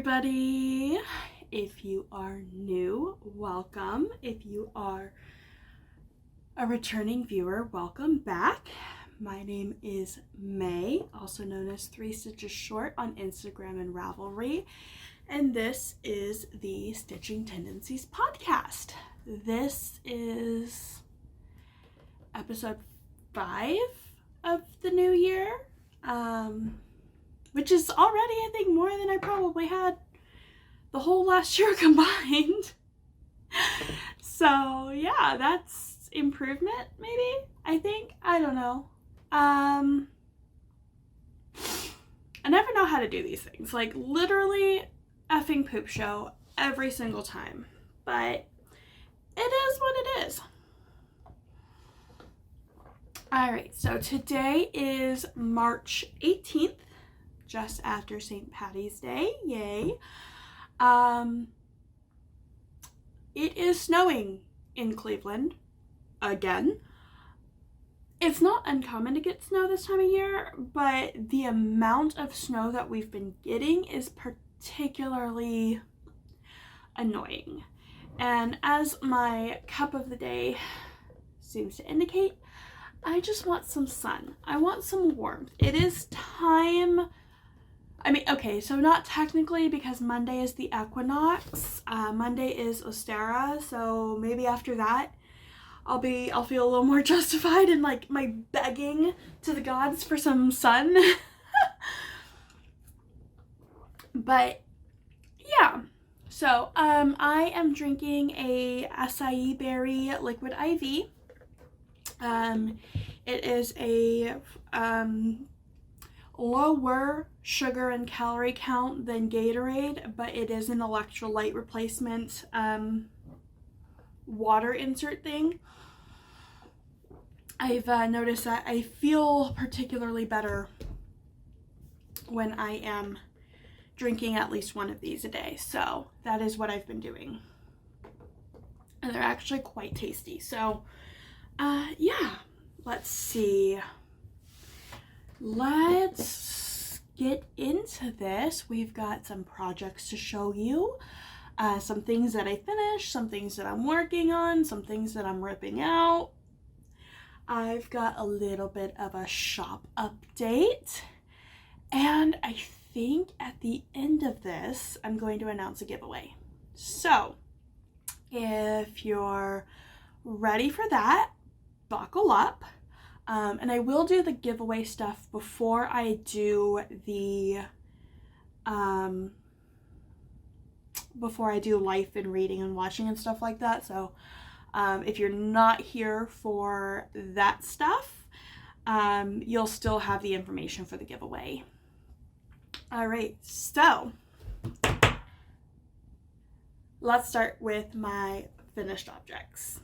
everybody. If you are new, welcome. If you are a returning viewer, welcome back. My name is May, also known as 3 Stitches Short on Instagram and Ravelry, and this is the Stitching Tendencies podcast. This is episode 5 of the new year, which is already, I think, more than I probably had the whole last year combined. So yeah, that's improvement, maybe, I think. I don't know. I never know how to do these things. Like, literally effing poop show every single time. But it is what it is. Alright, so today is March 18th. Just after St. Patty's Day, yay. It is snowing in Cleveland again. It's not uncommon to get snow this time of year, but the amount of snow that we've been getting is particularly annoying. And as my cup of the day seems to indicate, I just want some sun. I want some warmth. It is time. I mean, okay, so not technically, because Monday is the equinox. Monday is Ostara, so maybe after that I'll feel a little more justified in like my begging to the gods for some sun. But yeah, so I am drinking a acai berry liquid IV. It is a lower sugar and calorie count than Gatorade, but it is an electrolyte replacement water insert thing. I've noticed that I feel particularly better when I am drinking at least one of these a day, so that is what I've been doing. And they're actually quite tasty. So yeah, let's see. Let's get into this. We've got some projects to show you. Some things that I finished, some things that I'm working on, some things that I'm ripping out. I've got a little bit of a shop update. And I think at the end of this, I'm going to announce a giveaway. So if you're ready for that, buckle up. And I will do the giveaway stuff before I do the life and reading and watching and stuff like that. So if you're not here for that stuff, you'll still have the information for the giveaway. All right, so let's start with my finished objects.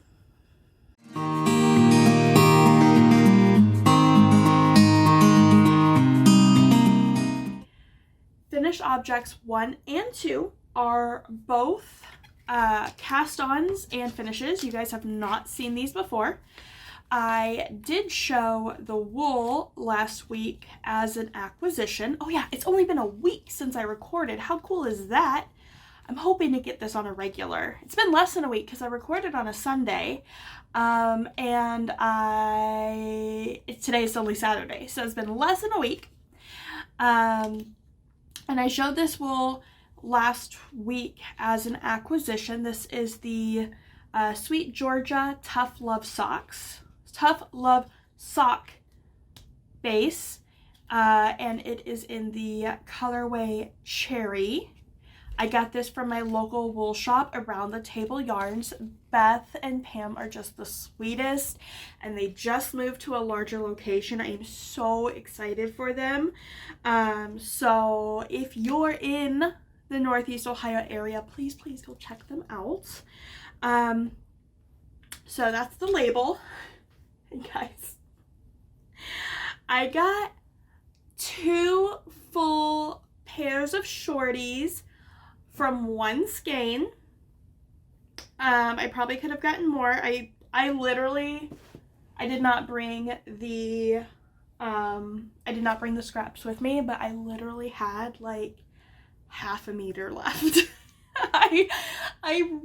Finished objects 1 and 2 are both cast ons and finishes. You guys have not seen these before. I did show the wool last week as an acquisition. Oh yeah, it's only been a week since I recorded. How cool is that? I'm hoping to get this on a regular. It's been less than a week because I recorded on a Sunday, and today is only Saturday, so it's been less than a week. And I showed this wool last week as an acquisition. This is the Sweet Georgia Tough Love Sock base, and it is in the colorway Cherry. I got this from my local wool shop, Around the Table Yarns. Beth and Pam are just the sweetest, and they just moved to a larger location. I am so excited for them. So if you're in the Northeast Ohio area, please go check them out. So that's the label. And guys, I got 2 full pairs of shorties from one SKEIN. I probably could have gotten more. I did not bring the scraps with me, but I literally had like half a meter left. I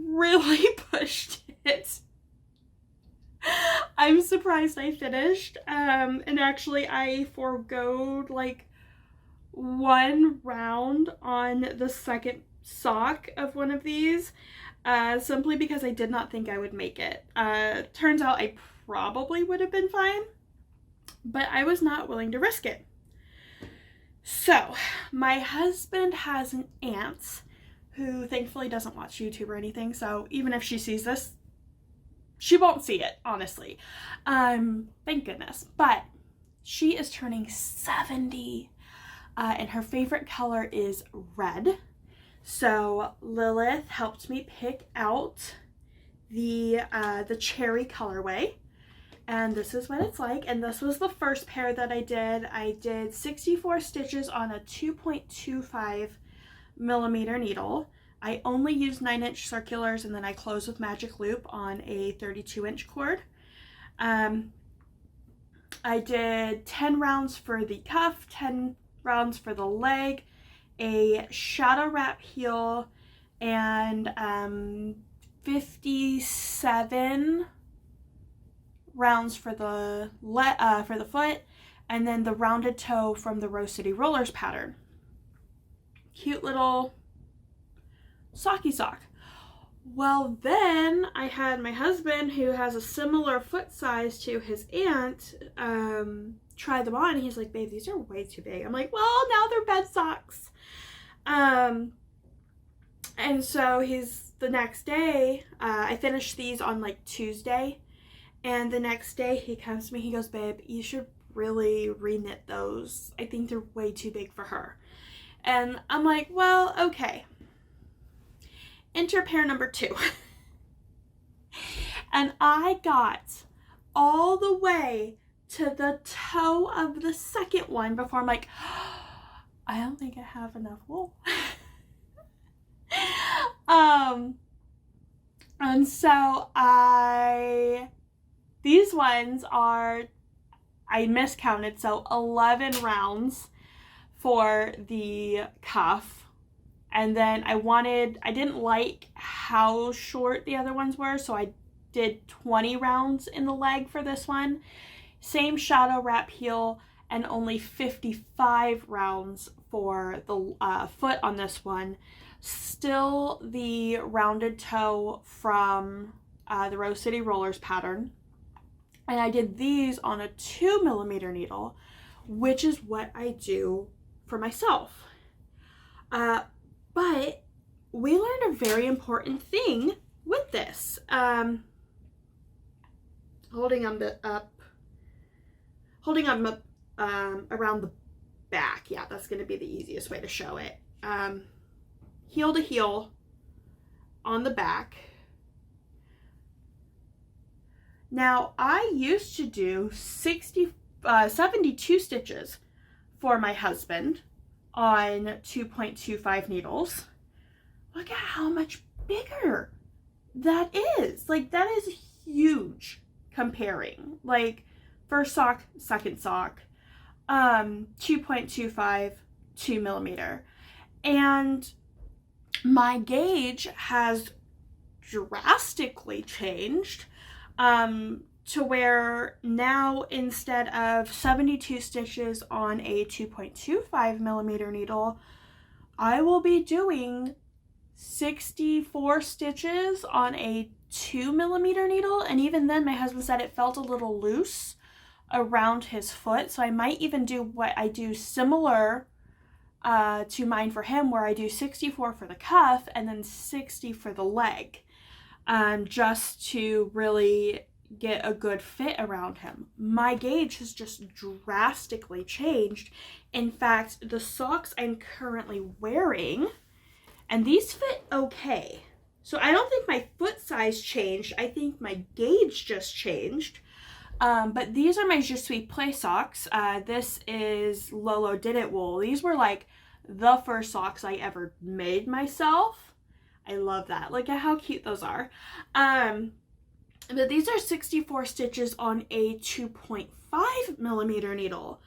really pushed it. I'm surprised I finished. And actually I forgoed like one round on the second sock of one of these, simply because I did not think I would make it. Turns out I probably would have been fine, but I was not willing to risk it. So my husband has an aunt who thankfully doesn't watch YouTube or anything, so even if she sees this, she won't see it, honestly. Thank goodness. But she is turning 70, and her favorite color is red. So Lilith helped me pick out the cherry colorway, and this is what it's like. And this was the first pair that I did. I did 64 stitches on a 2.25 millimeter needle. I only used 9-inch circulars, and then I closed with magic loop on a 32-inch cord. I did 10 rounds for the cuff, 10 rounds for the leg, a shadow wrap heel, and 57 rounds for the foot, and then the rounded toe from the Rose City Rollers pattern. Cute little socky sock. Well, then I had my husband, who has a similar foot size to his aunt, try them on. He's like, babe, these are way too big. I'm like, well, now they're bed socks. And so the next day, I finished these on like Tuesday, and the next day he comes to me, he goes, babe, you should really reknit those. I think they're way too big for her. And I'm like, well, okay. Enter pair number 2. And I got all the way to the toe of the second one before I'm like, I don't think I have enough wool. And so these ones are, I miscounted, so 11 rounds for the cuff. And then I didn't like how short the other ones were, so I did 20 rounds in the leg for this one. Same shadow wrap heel, and only 55 rounds for the foot on this one. Still the rounded toe from the Rose City Rollers pattern. And I did these on a 2 millimeter needle, which is what I do for myself. But we learned a very important thing with this. Holding them up around the back. Yeah, that's going to be the easiest way to show it. Heel to heel on the back. Now, I used to do 72 stitches for my husband on 2.25 needles. Look at how much bigger that is. Like, that is huge comparing. Like, first sock, second sock, 2.25, 2 millimeter. And my gauge has drastically changed, to where now, instead of 72 stitches on a 2.25 millimeter needle, I will be doing 64 stitches on a 2 millimeter needle. And even then, my husband said it felt a little loose around his foot, so I might even do what I do similar to mine for him, where I do 64 for the cuff and then 60 for the leg, just to really get a good fit around him. My gauge has just drastically changed. In fact, the socks I'm currently wearing, and these fit okay. So I don't think my foot size changed. I think my gauge just changed. But these are my Je Suis Play socks. This is Lolo Did It wool. These were like the first socks I ever made myself. I love that. Look at how cute those are. But these are 64 stitches on a 2.5 millimeter needle.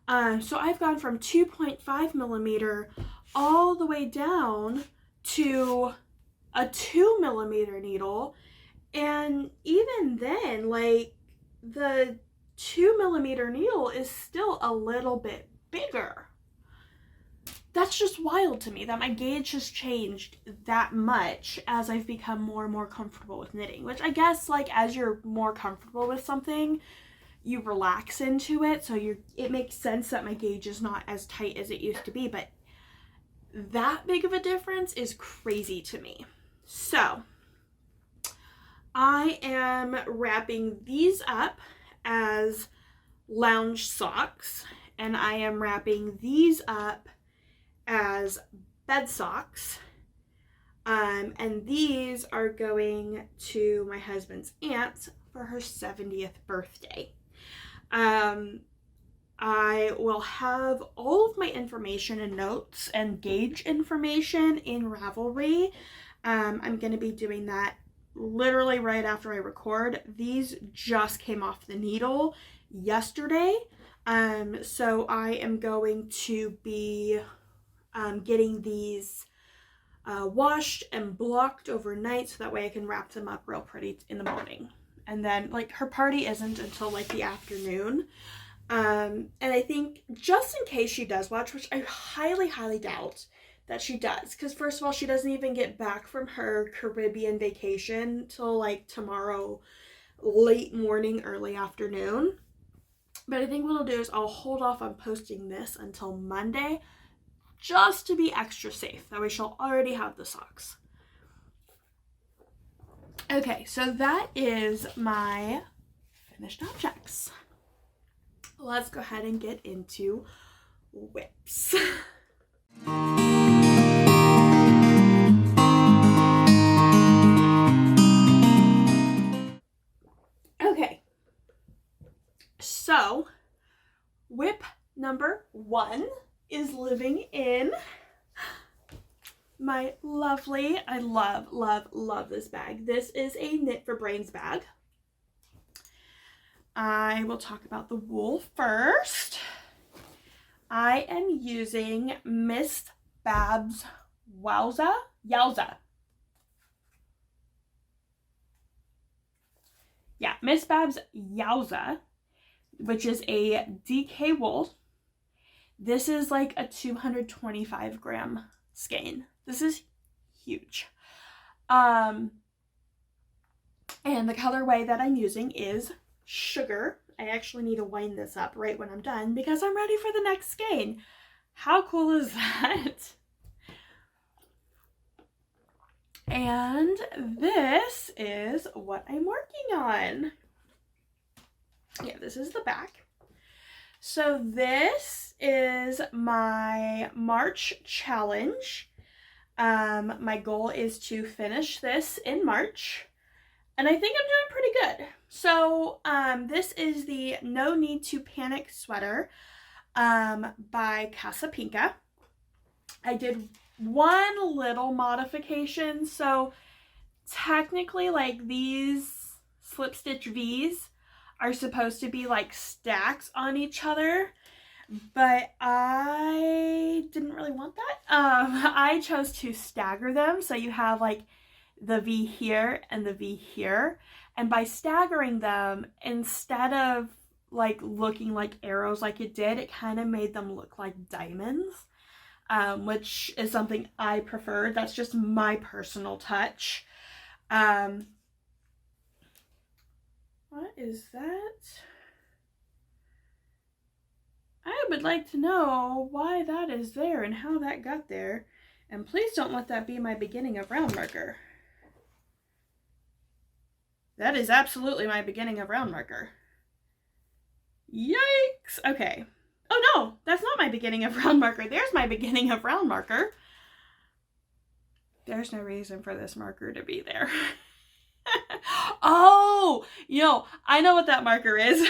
So I've gone from 2.5 millimeter all the way down to a 2 millimeter needle. And even then, like, the 2 millimeter needle is still a little bit bigger. That's just wild to me that my gauge has changed that much as I've become more and more comfortable with knitting, which I guess, like, as you're more comfortable with something, you relax into it. So it makes sense that my gauge is not as tight as it used to be, but that big of a difference is crazy to me. So I am wrapping these up as lounge socks, and I am wrapping these up as bed socks, and these are going to my husband's aunt for her 70th birthday. I will have all of my information and notes and gauge information in Ravelry. I'm going to be doing that literally right after I record. These just came off the needle yesterday, so I am going to be getting these washed and blocked overnight so that way I can wrap them up real pretty in the morning. And then, like, her party isn't until like the afternoon. And I think just in case she does watch, which I highly, highly doubt that she does, because first of all, she doesn't even get back from her Caribbean vacation till like tomorrow late morning, early afternoon. But I think what I'll do is I'll hold off on posting this until Monday, just to be extra safe. That way she'll already have the socks. Okay, so that is my finished objects. Let's go ahead and get into whips. Okay, so whip number 1 is living in my lovely, I love, love, love this bag. This is a Knit for Brains bag. I will talk about the wool first. I am using Miss Babs Yowza. Yeah, Miss Babs Yowza, which is a DK wool. This is like a 225 gram skein. This is huge. And the colorway that I'm using is Sugar. I actually need to wind this up right when I'm done because I'm ready for the next skein. How cool is that? And this is what I'm working on. Yeah, this is the back. So this is my March challenge. My goal is to finish this in March, and I think I'm doing pretty good. So this is the No Need to Panic sweater by Casapinka. I did one little modification. So technically, like, these slip stitch V's are supposed to be like stacks on each other, but I didn't really want that. I chose to stagger them, so you have like the V here and the V here, and by staggering them, instead of like looking like arrows like it did, it kind of made them look like diamonds, which is something I prefer. That's just my personal touch. What is that? I would like to know why that is there and how that got there. And please don't let that be my beginning of round marker. That is absolutely my beginning of round marker. Yikes! Okay. Oh no, that's not my beginning of round marker. There's my beginning of round marker. There's no reason for this marker to be there. Oh, I know what that marker is.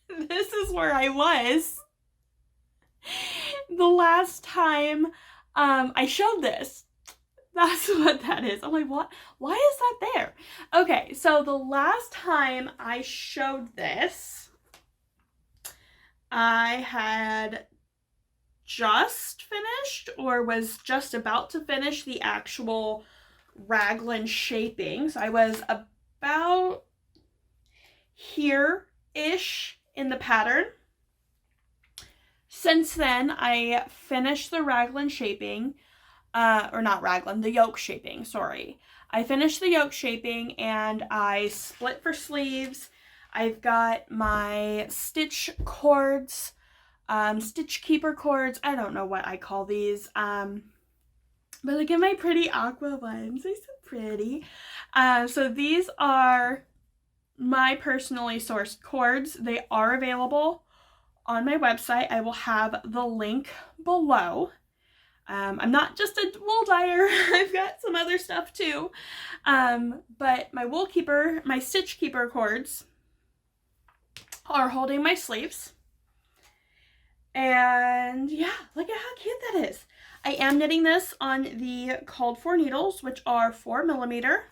This is where I was the last time I showed this. That's what that is. I'm like, what? Why is that there? Okay, so the last time I showed this, I had just finished or was just about to finish the actual raglan shaping. So I was about here-ish in the pattern. Since then, I finished the raglan shaping, or not raglan, the yoke shaping, sorry. I finished the yoke shaping and I split for sleeves. I've got my stitch cords, stitch keeper cords. I don't know what I call these. But look at my pretty aqua ones. They're so pretty. So these are my personally sourced cords. They are available on my website. I will have the link below. I'm not just a wool dyer. I've got some other stuff too. But my wool keeper, my stitch keeper cords are holding my sleeves. And yeah, look at how cute that is. I am knitting this on the called for needles, which are 4mm.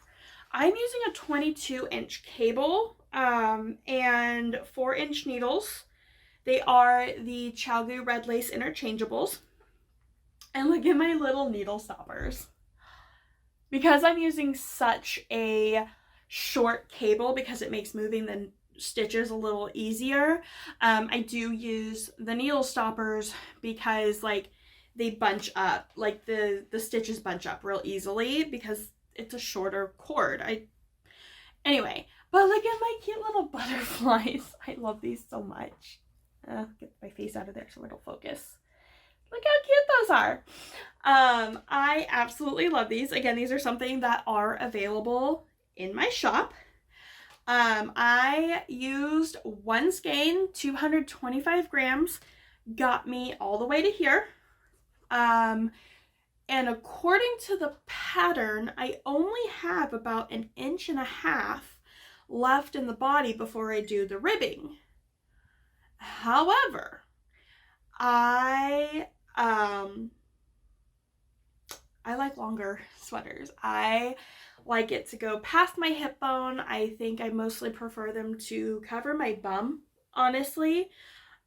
I'm using a 22-inch cable and 4-inch needles. They are the ChowGoo Red Lace Interchangeables. And look at my little needle stoppers. Because I'm using such a short cable, because it makes moving the stitches a little easier, I do use the needle stoppers because like they bunch up, like the stitches bunch up real easily because it's a shorter cord. Anyway, but look at my cute little butterflies. I love these so much. Get my face out of there so it'll focus. Look how cute those are. I absolutely love these. Again, these are something that are available in my shop. I used one skein, 225 grams, got me all the way to here. And according to the pattern, I only have about 1.5 inches left in the body before I do the ribbing. However, I like longer sweaters. I like it to go past my hip bone. I think I mostly prefer them to cover my bum, honestly.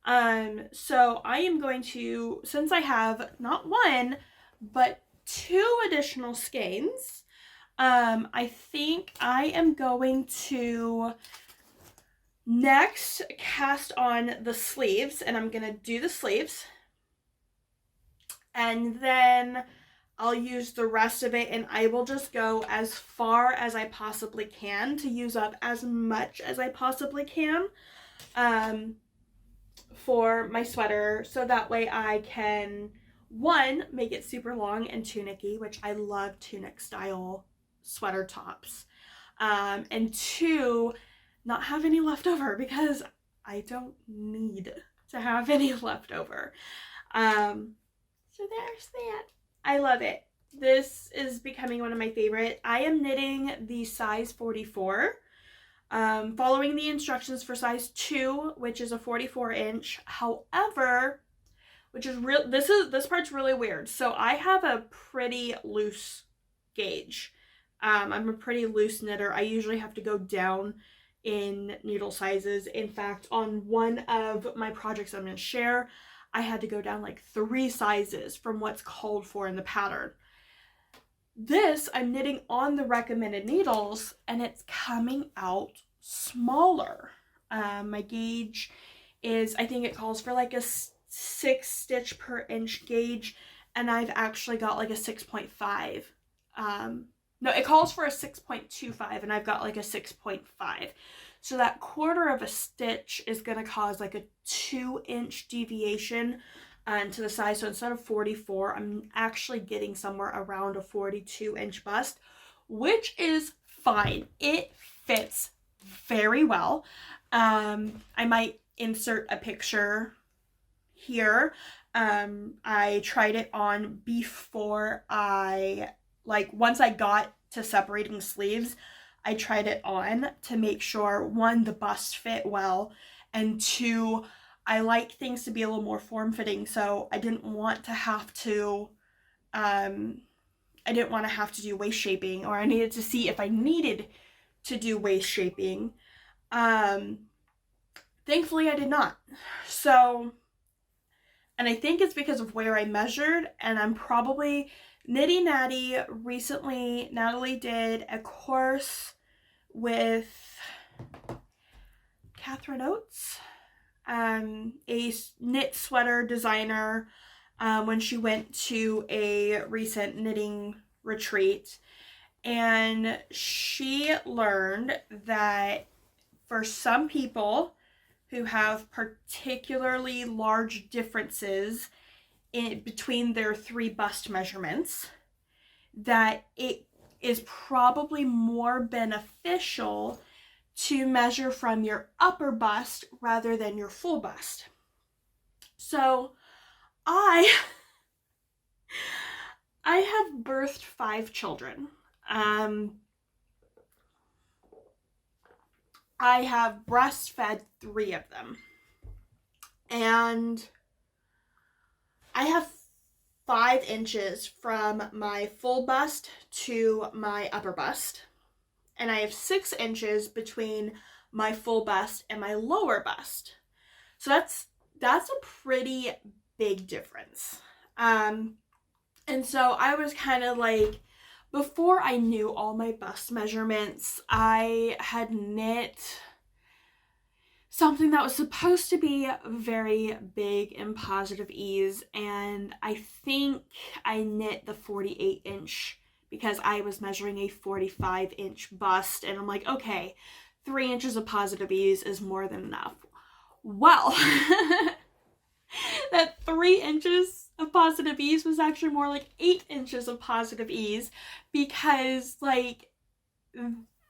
So I am going to, since I have not one, but 2 additional skeins, I think I am going to next cast on the sleeves, and I'm gonna do the sleeves, and then I'll use the rest of it, and I will just go as far as I possibly can to use up as much as I possibly can for my sweater, so that way I can, 1, make it super long and tunicky, which I love tunic style sweater tops, and 2, not have any leftover, because I don't need to have any leftover. So there's that. I love it. This is becoming one of my favorite. I am knitting the size 44, following the instructions for size 2, which is a 44-inch. However, which is real, this part's really weird. So I have a pretty loose gauge. I'm a pretty loose knitter. I usually have to go down in needle sizes. In fact, on one of my projects I'm going to share, I had to go down like 3 sizes from what's called for in the pattern. This, I'm knitting on the recommended needles, and it's coming out smaller. My gauge is, I think it calls for like a 6 stitch per inch gauge, and I've actually got like a 6.5. No, it calls for a 6.25, and I've got like a 6.5. So that 1/4 of a stitch is going to cause like a 2-inch deviation to the size. So instead of 44, I'm actually getting somewhere around a 42-inch bust, which is fine. It fits very well. I might insert a picture here. I tried it on before once I got to separating sleeves, I tried it on to make sure, 1, the bust fit well, and 2, I like things to be a little more form-fitting, so I didn't want to have to, do waist shaping, or I needed to see if I needed to do waist shaping. Thankfully, I did not. So, and I think it's because of where I measured, and I'm probably Nitty Natty. Recently, Natalie did a course with Catherine Oates, a knit sweater designer, when she went to a recent knitting retreat. And she learned that for some people who have particularly large differences in between their 3 bust measurements, that it is probably more beneficial to measure from your upper bust rather than your full bust. So I have birthed 5 children. I have breastfed 3 of them. And I have 5 inches from my full bust to my upper bust. And I have 6 inches between my full bust and my lower bust. So that's a pretty big difference. And so I was kind of like, before I knew all my bust measurements, I had knit something that was supposed to be very big and positive ease, and I think I knit the 48-inch because I was measuring a 45-inch bust, and I'm like, okay, 3 inches of positive ease is more than enough. Well, that 3 inches of positive ease was actually more like 8 inches of positive ease, because like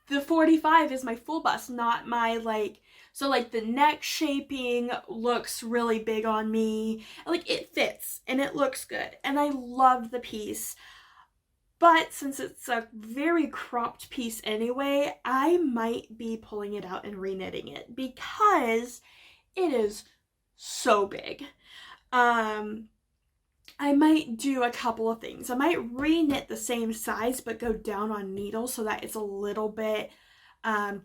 the 45 is my full bust, not my like, so like the neck shaping looks really big on me. Like it fits and it looks good and I love the piece. But since it's a very cropped piece anyway, I might be pulling it out and reknitting it because it is so big. I might do a couple of things. I might reknit the same size but go down on needles so that it's a little bit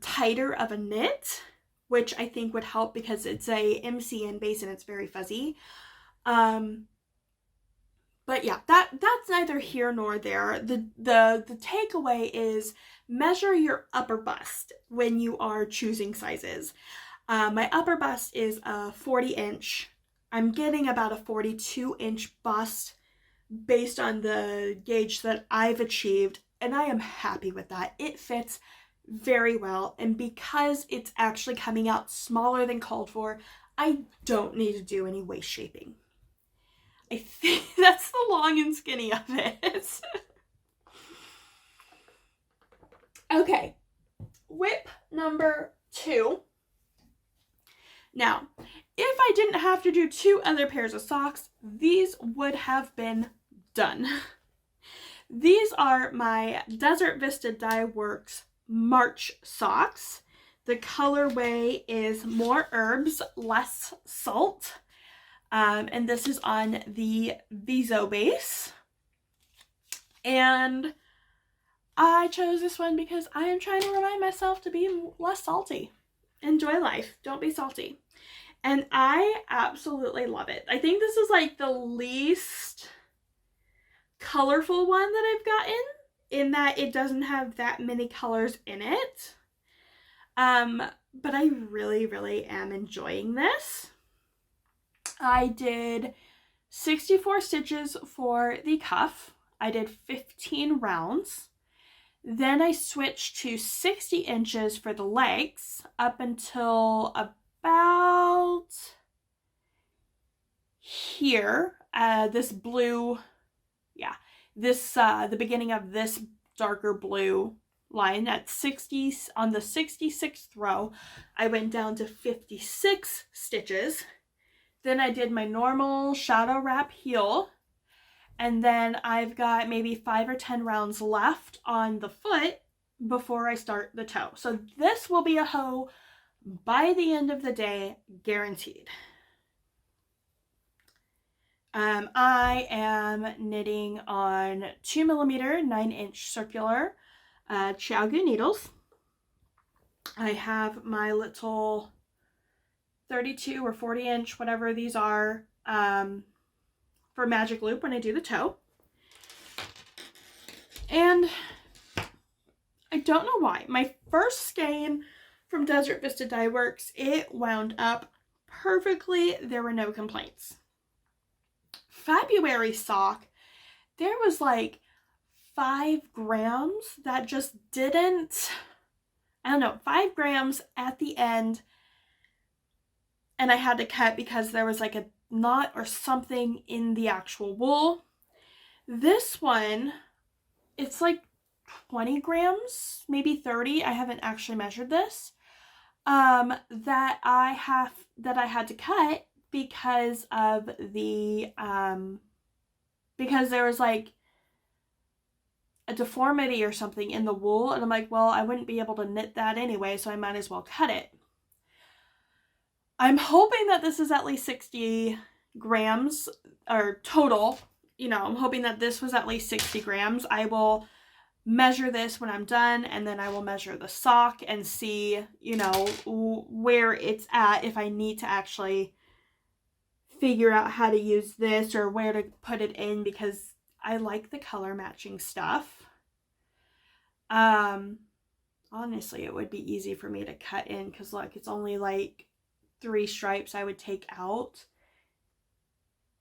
tighter of a knit, which I think would help because it's a MCN base and it's very fuzzy. But yeah, that's neither here nor there. The takeaway is measure your upper bust when you are choosing sizes. My upper bust is a 40-inch. I'm getting about a 42-inch bust based on the gauge that I've achieved, and I am happy with that. It fits very well, and because it's actually coming out smaller than called for, I don't need to do any waist shaping. I think that's the long and skinny of it. Okay, whip number 2. Now, if I didn't have to do 2 other pairs of socks, these would have been done. These are my Desert Vista Dye Works March socks. The colorway is More Herbs, Less Salt. And this is on the Viso base. And I chose this one because I am trying to remind myself to be less salty. Enjoy life. Don't be salty. And I absolutely love it. I think this is like the least colorful one that I've gotten, in that it doesn't have that many colors in it. But I really, really am enjoying this. I did 64 stitches for the cuff. I did 15 rounds. Then I switched to 60 inches for the legs up until about here. This blue, the beginning of this darker blue line at 60, on the 66th row, I went down to 56 stitches. Then I did my normal shadow wrap heel, and then I've got maybe 5 or 10 rounds left on the foot before I start the toe. So this will be a hoe by the end of the day, guaranteed. I am knitting on 2mm 9-inch circular Chiaogu needles. I have my little 32 or 40 inch, whatever these are, for magic loop when I do the toe. And I don't know why. My first skein from Desert Vista Dye Works, it wound up perfectly. There were no complaints. February sock, there was like 5 grams that just didn't, I don't know, 5 grams at the end, and I had to cut because there was like a knot or something in the actual wool. This one, it's like 20 grams, maybe 30. I haven't actually measured this. That I had to cut because of the because there was like a deformity or something in the wool, and I'm like, well, I wouldn't be able to knit that anyway, so I might as well cut it. I'm hoping that this is at least 60 grams or total. You know, I'm hoping that this was at least 60 grams. I will measure this when I'm done, and then I will measure the sock and see, you know, where it's at, if I need to actually figure out how to use this or where to put it in, because I like the color matching stuff. Honestly, it would be easy for me to cut in, because look, it's only like 3 stripes I would take out,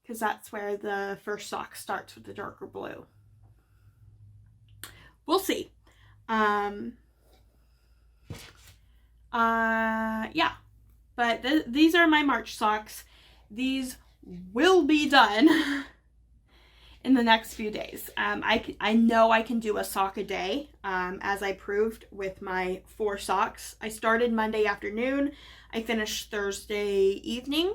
because that's where the first sock starts with the darker blue. We'll see. Yeah, but these are my March socks. These will be done in the next few days. I know I can do a sock a day, as I proved with my 4 socks. I started Monday afternoon. I finished Thursday evening.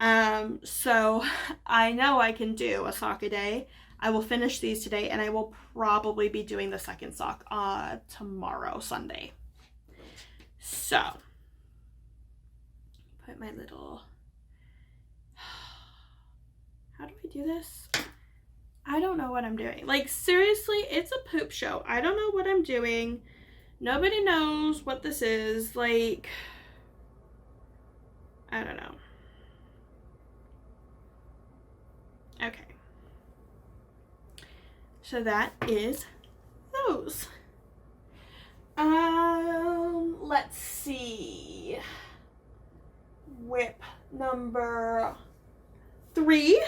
So I know I can do a sock a day. I will finish these today, and I will probably be doing the second sock tomorrow, Sunday. So, put my little, how do I do this? I don't know what I'm doing. Like, seriously, it's a poop show. I don't know what I'm doing. Nobody knows what this is. Like, I don't know. Okay. So that is those. Let's see. Whip number 3.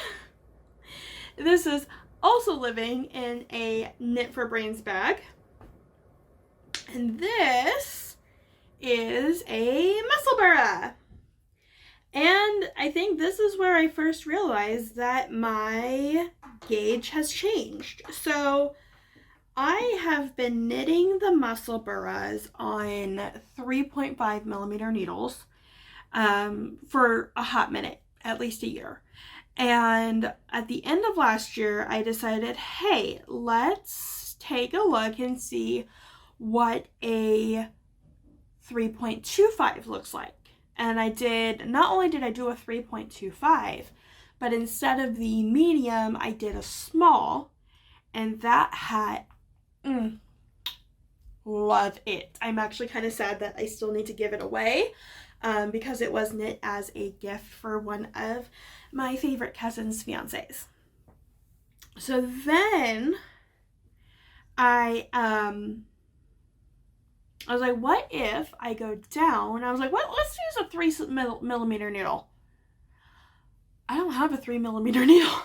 This is also living in a Knit for Brains bag. And this is a muscle burra. And I think this is where I first realized that my gauge has changed. So I have been knitting the muscle burras on 3.5 millimeter needles for a hot minute, at least a year. And at the end of last year, I decided, hey, let's take a look and see what a 3.25 looks like. And I did, not only did I do a 3.25, but instead of the medium, I did a small, and that had, love it. I'm actually kind of sad that I still need to give it away, because it was knit as a gift for one of my favorite cousin's fiancés. So then I was like, what if I go down? I was like, what? Let's use a 3 millimeter needle. I don't have a 3 millimeter needle.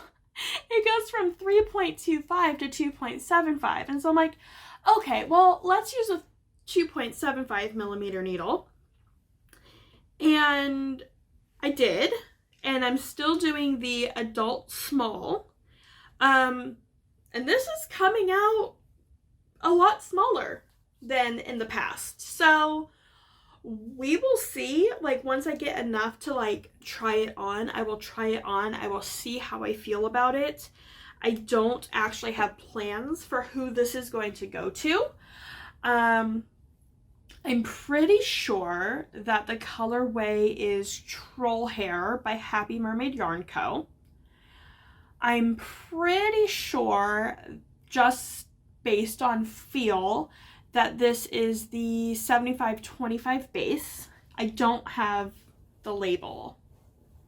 It goes from 3.25 to 2.75. And so I'm like, okay, well, let's use a 2.75 millimeter needle. And I did. And I'm still doing the adult small. And this is coming out a lot smaller than in the past. So we will see. Like, once I get enough to like try it on, I will try it on. I will see how I feel about it. I don't actually have plans for who this is going to go to. I'm pretty sure that the colorway is Troll Hair by Happy Mermaid Yarn Co. I'm pretty sure, just based on feel, that this is the 75-25 base. I don't have the label.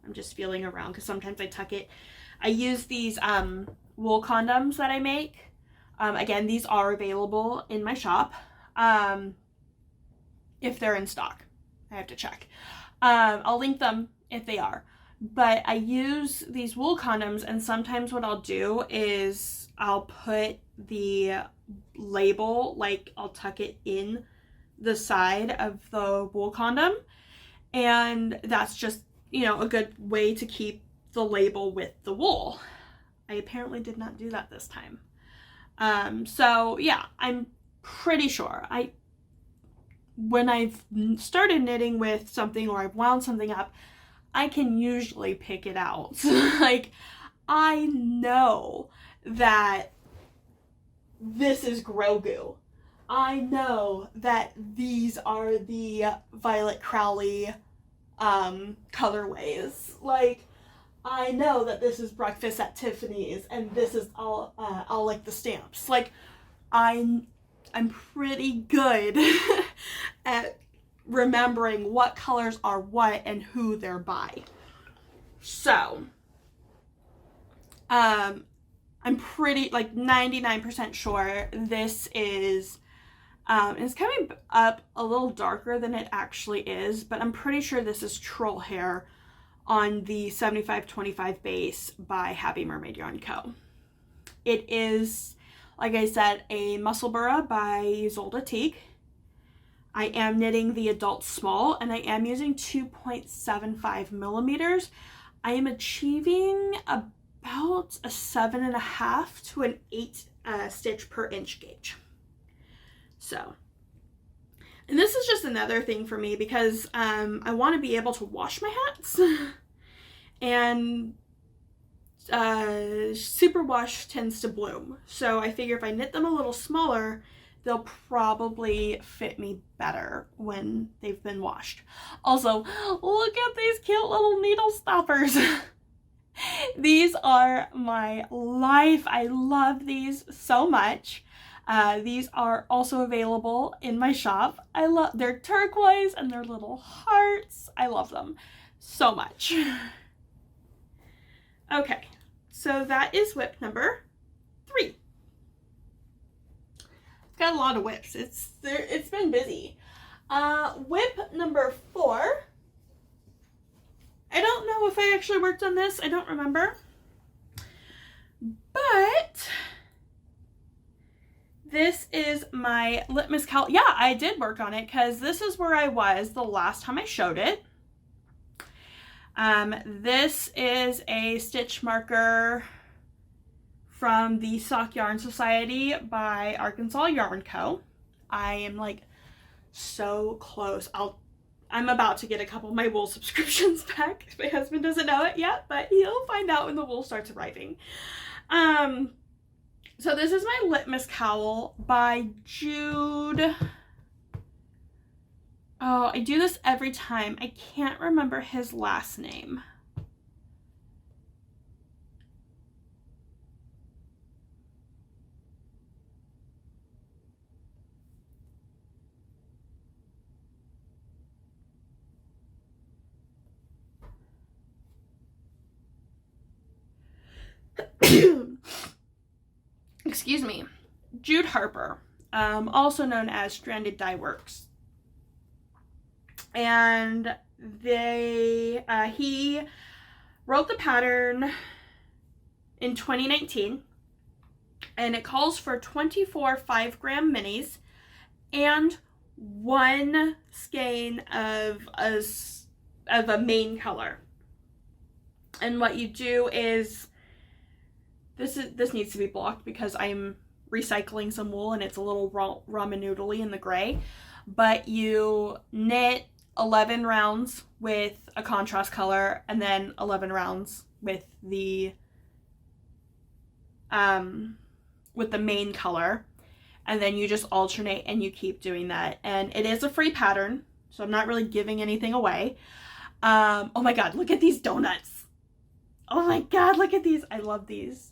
I'm just feeling around because sometimes I tuck it. I use these wool condoms that I make. Again, these are available in my shop. If they're in stock, I have to check. I'll link them if they are. But I use these wool condoms, and sometimes what I'll do is I'll put the label, like I'll tuck it in the side of the wool condom, and that's just, you know, a good way to keep the label with the wool. I apparently did not do that this time. So yeah, I'm pretty sure when I've started knitting with something or I've wound something up, I can usually pick it out. Like, I know that this is Grogu. I know that these are the Violet Crowley colorways. Like, I know that this is Breakfast at Tiffany's and this is all like the stamps. Like, I'm pretty good at remembering what colors are what and who they're by. So, I'm pretty, like, 99% sure this is, it's coming up a little darker than it actually is, but I'm pretty sure this is Troll Hair on the 7525 base by Happy Mermaid Yarn Co. It is, like I said, a Musselburgh by Zolda Teague. I am knitting the adult small, and I am using 2.75 millimeters. I am achieving about a 7.5 to an 8 stitch per inch gauge. So, and this is just another thing for me because I want to be able to wash my hats. And superwash tends to bloom. So I figure if I knit them a little smaller, they'll probably fit me better when they've been washed. Also, look at these cute little needle stoppers. These are my life. I love these so much. These are also available in my shop. They're turquoise and they're little hearts. I love them so much. Okay, so that is whip number 3. Got a lot of whips. It's been busy. Whip number 4. I don't know if I actually worked on this. I don't remember. But this is my litmus cal. Yeah, I did work on it because this is where I was the last time I showed it. This is a stitch marker from the Sock Yarn Society by Arkansas Yarn Co. I am like so close. I'm about to get a couple of my wool subscriptions back. My husband doesn't know it yet, but he'll find out when the wool starts arriving. So this is my Litmus Cowl by Jude. Oh, I do this every time. I can't remember his last name. Excuse me. Jude Harper, also known as Stranded Dye Works. And he wrote the pattern in 2019, and it calls for 24 5-gram minis and 1 skein of a main color. And what you do is, this needs to be blocked because I'm recycling some wool and it's a little ramen noodly in the gray, but you knit 11 rounds with a contrast color and then 11 rounds with the main color, and then you just alternate and you keep doing that. And it is a free pattern, so I'm not really giving anything away. Oh my god, look at these donuts. Oh my god, look at these. I love these.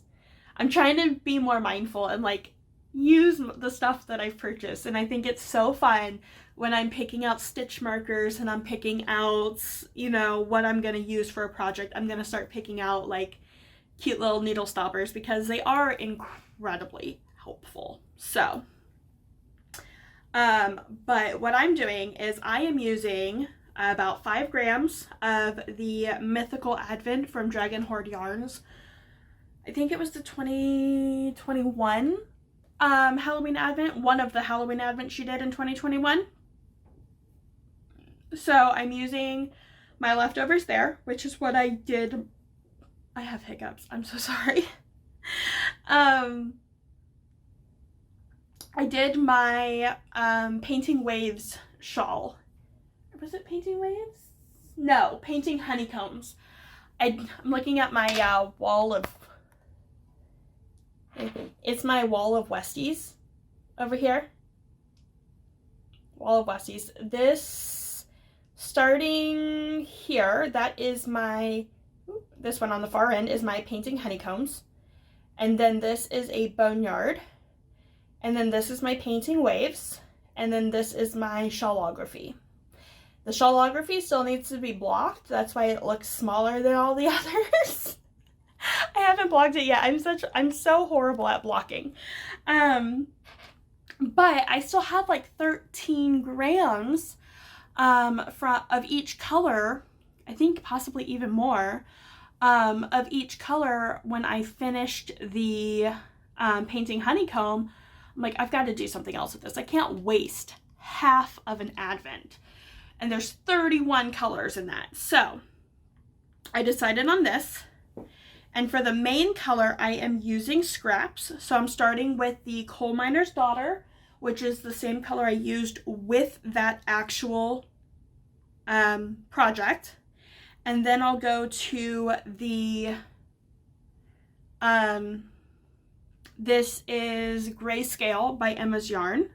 I'm trying to be more mindful and like use the stuff that I've purchased, and I think it's so fun when I'm picking out stitch markers and I'm picking out, you know, what I'm going to use for a project. I'm going to start picking out like cute little needle stoppers because they are incredibly helpful. So, but what I'm doing is I am using about 5 grams of the Mythical Advent from Dragon Horde Yarns. I think it was the 2021 Halloween Advent, one of the Halloween Advents she did in 2021. So I'm using my leftovers there, which is what I did. I have hiccups. I'm so sorry. I did my Painting Waves shawl. Was it Painting Waves? No, Painting Honeycombs. I'm looking at my wall of... It's my wall of Westies over here. Wall of Westies. This, starting here, that is my, this one on the far end is my Painting Honeycombs. And then this is a Boneyard. And then this is my Painting Waves. And then this is my Shawlography. The Shawlography still needs to be blocked. That's why it looks smaller than all the others. I haven't blocked it yet. I'm so horrible at blocking. But I still have like 13 grams of each color. I think possibly even more of each color when I finished the Painting Honeycomb. I'm like, I've got to do something else with this. I can't waste half of an Advent. And there's 31 colors in that. So I decided on this. And for the main color, I am using scraps. So I'm starting with the Coal Miner's Daughter, which is the same color I used with that actual project. And then I'll go to the, this is Grayscale by Emma's Yarn.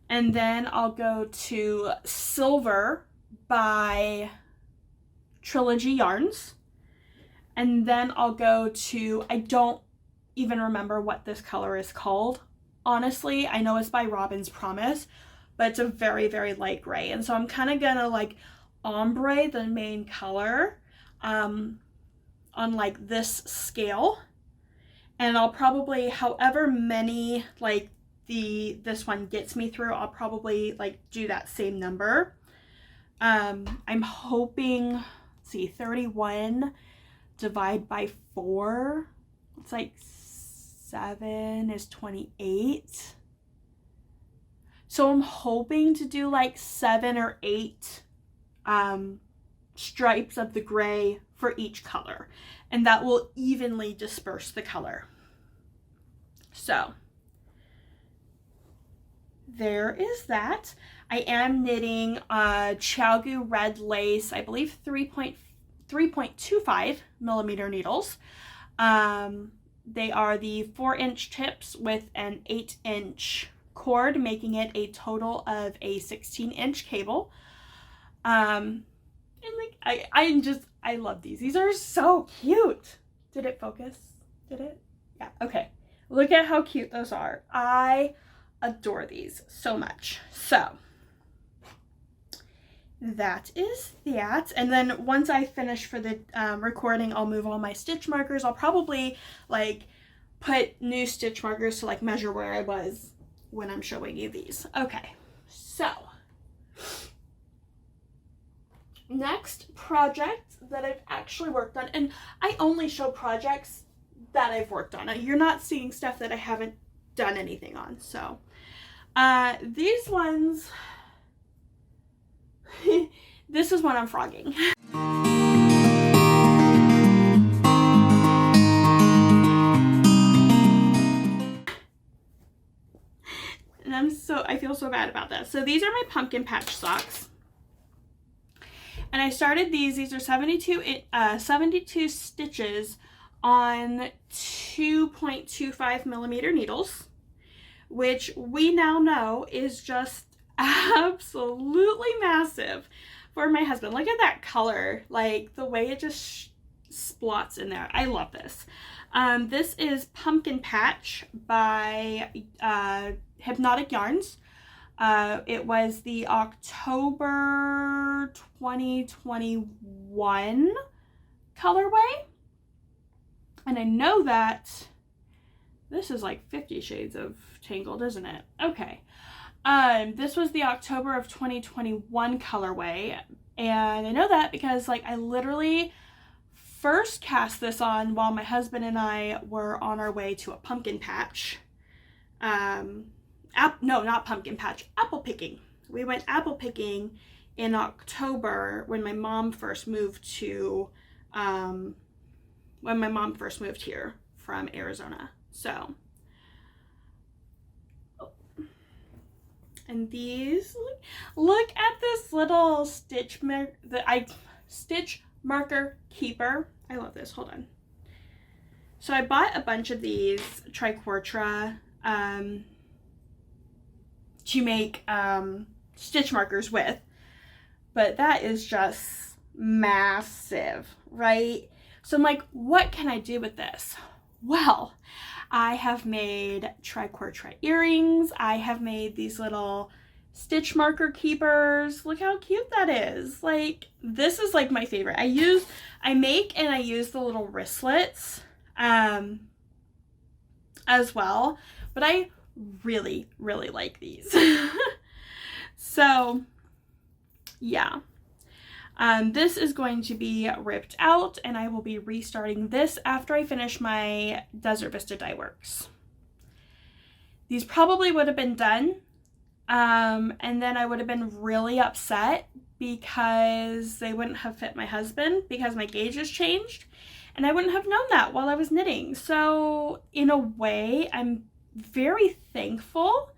And then I'll go to Silver by Trilogy Yarns. And then I'll go to, I don't even remember what this color is called. Honestly, I know it's by Robin's Promise, but it's a very, very light gray. And so I'm kind of gonna like ombre the main color on like this scale. And I'll probably, however many like this one gets me through, I'll probably like do that same number. I'm hoping, let's see, 31 divide by 4, it's like 7 is 28. So I'm hoping to do like 7 or 8 stripes of the gray for each color, and that will evenly disperse the color. So there is that. I am knitting Chiaogu red lace, I believe 3.25 millimeter needles. They are the 4-inch tips with an 8-inch cord, making it a total of a 16-inch cable. And like I love these. These are so cute. Did it focus? Did it? Yeah, okay. Look at how cute those are. I adore these so much. So that is that. And then once I finish for the recording, I'll move all my stitch markers. I'll probably like put new stitch markers to like measure where I was when I'm showing you these. Okay, so next project that I've actually worked on, and I only show projects that I've worked on. You're not seeing stuff that I haven't done anything on. So these ones, this is one I'm frogging. And I feel so bad about that. So these are my pumpkin patch socks. And I started these are 72 stitches on 2.25 millimeter needles, which we now know is just absolutely massive for my husband. Look at that color, like the way it just splots in there. I love this. This is Pumpkin Patch by Hypnotic Yarns. It was the October 2021 colorway. And I know that this is like 50 Shades of Tangled, isn't it? Okay. This was the October of 2021 colorway. And I know that because like I literally first cast this on while my husband and I were on our way to a pumpkin patch. No, not pumpkin patch, apple picking. We went apple picking in October when my mom first moved to, here from Arizona. So, and these, look at this little stitch marker keeper. I love this. Hold on. So I bought a bunch of these triquartra to make stitch markers with, but that is just massive, right? So I'm like, what can I do with this? Well, I have made triquartra earrings. I have made these little stitch marker keepers. Look how cute that is. Like, this is like my favorite. I make and I use the little wristlets as well, but I really, really like these. So yeah. This is going to be ripped out, and I will be restarting this after I finish my Desert Vista dye works. These probably would have been done, and then I would have been really upset because they wouldn't have fit my husband because my gauge has changed, and I wouldn't have known that while I was knitting. So in a way, I'm very thankful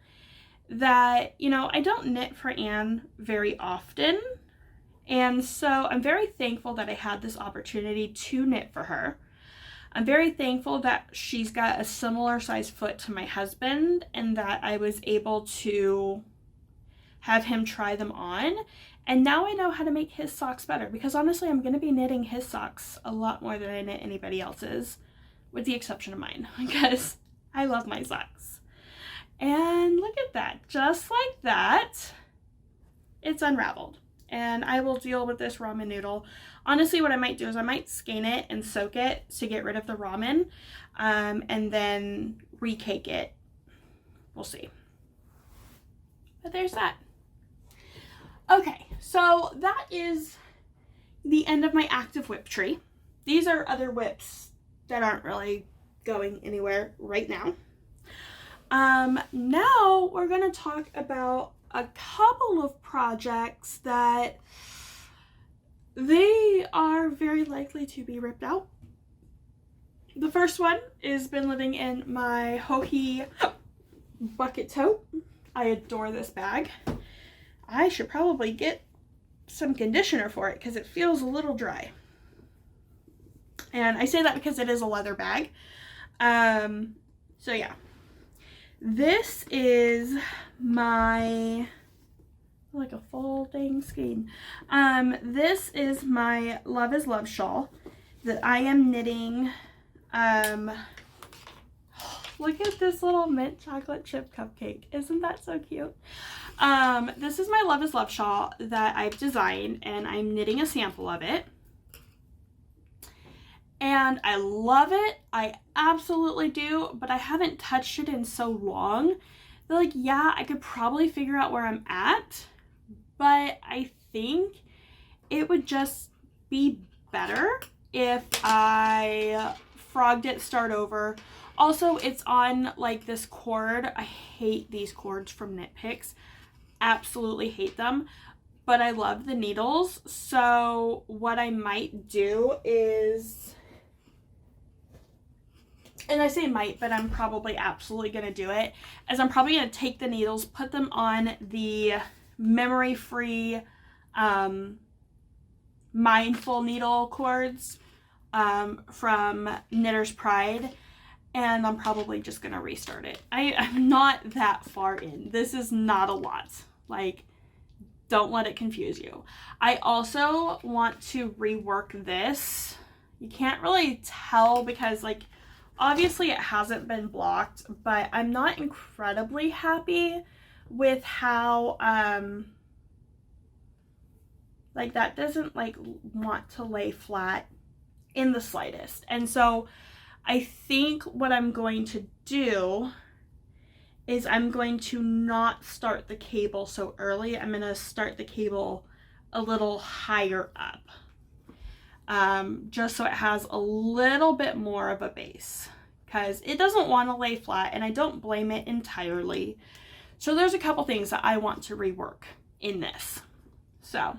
that, you know, I don't knit for Anne very often. And so I'm very thankful that I had this opportunity to knit for her. I'm very thankful that she's got a similar size foot to my husband and that I was able to have him try them on. And now I know how to make his socks better, because honestly, I'm going to be knitting his socks a lot more than I knit anybody else's, with the exception of mine, because I love my socks. And look at that, just like that, it's unraveled. And I will deal with this ramen noodle. Honestly, what I might do is I might skein it and soak it to get rid of the ramen, and then recake it. We'll see. But there's that. Okay, so that is the end of my active whip tree. These are other whips that aren't really going anywhere right now. Now we're going to talk about a couple of projects that they are very likely to be ripped out. The first one is been living in my Hohi bucket tote. I adore this bag. I should probably get some conditioner for it because it feels a little dry. And I say that because it is a leather bag. So yeah. This is my, like a folding skein. This is my Love is Love shawl that I am knitting. Look at this little mint chocolate chip cupcake. Isn't that so cute? This is my Love is Love shawl that I've designed, and I'm knitting a sample of it. And I love it. I absolutely do, but I haven't touched it in so long. They're like, yeah, I could probably figure out where I'm at, but I think it would just be better if I frogged it, start over. Also, it's on like this cord. I hate these cords from KnitPicks. Absolutely hate them. But I love the needles. So what I might do is, and I say might, but I'm probably absolutely going to do it, as I'm probably going to take the needles, put them on the memory-free Mindful needle cords from KnittersPride, and I'm probably just going to restart it. I'm not that far in. This is not a lot. Like, don't let it confuse you. I also want to rework this. You can't really tell because, like, obviously it hasn't been blocked, but I'm not incredibly happy with how, like that doesn't like want to lay flat in the slightest. And so I think what I'm going to do is I'm going to not start the cable so early. I'm going to start the cable a little higher up, just so it has a little bit more of a base, because it doesn't want to lay flat, and I don't blame it entirely. So there's a couple things that I want to rework in this. So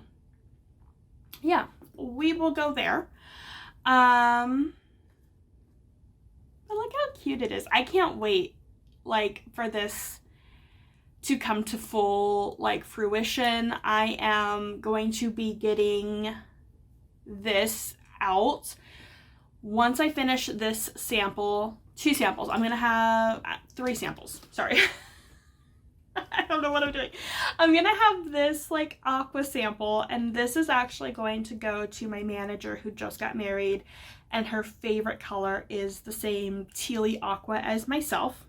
yeah, we will go there. But look how cute it is. I can't wait like for this to come to full like fruition. I am going to be getting this out once I finish this sample, 2 samples. I'm gonna have 3 samples, sorry. I don't know what I'm doing. I'm gonna have this like aqua sample, and this is actually going to go to my manager who just got married, and her favorite color is the same tealy aqua as myself.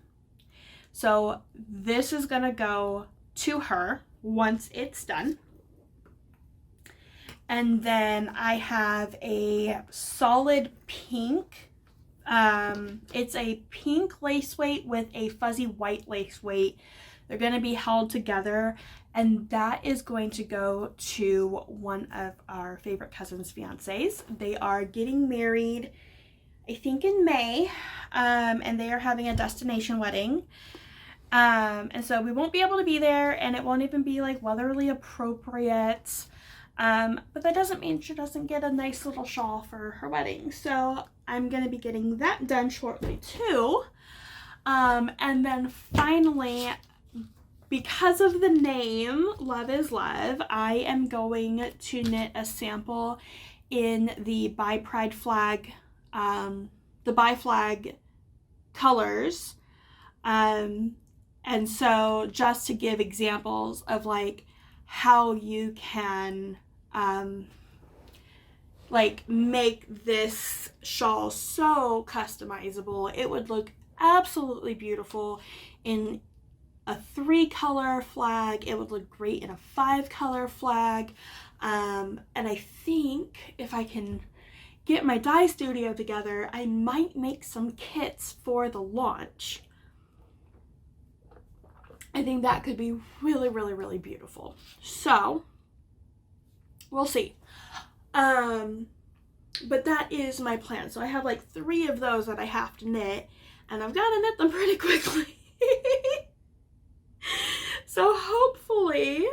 So this is gonna go to her once it's done. And then I have a solid pink. It's a pink lace weight with a fuzzy white lace weight. They're going to be held together, and that is going to go to one of our favorite cousin's fiancés. They are getting married, I think in May, and they are having a destination wedding. And so we won't be able to be there, and it won't even be like weatherly appropriate. But that doesn't mean she doesn't get a nice little shawl for her wedding. So I'm going to be getting that done shortly too. And then finally, because of the name Love is Love, I am going to knit a sample in the Bi Pride flag, the Bi flag colors. And so just to give examples of like how you can like make this shawl so customizable. It would look absolutely beautiful in a 3-color flag. It would look great in a 5-color flag. And I think if I can get my dye studio together, I might make some kits for the launch. I think that could be really, really, really beautiful. So we'll see. But that is my plan. So I have like 3 of those that I have to knit, and I've got to knit them pretty quickly. So hopefully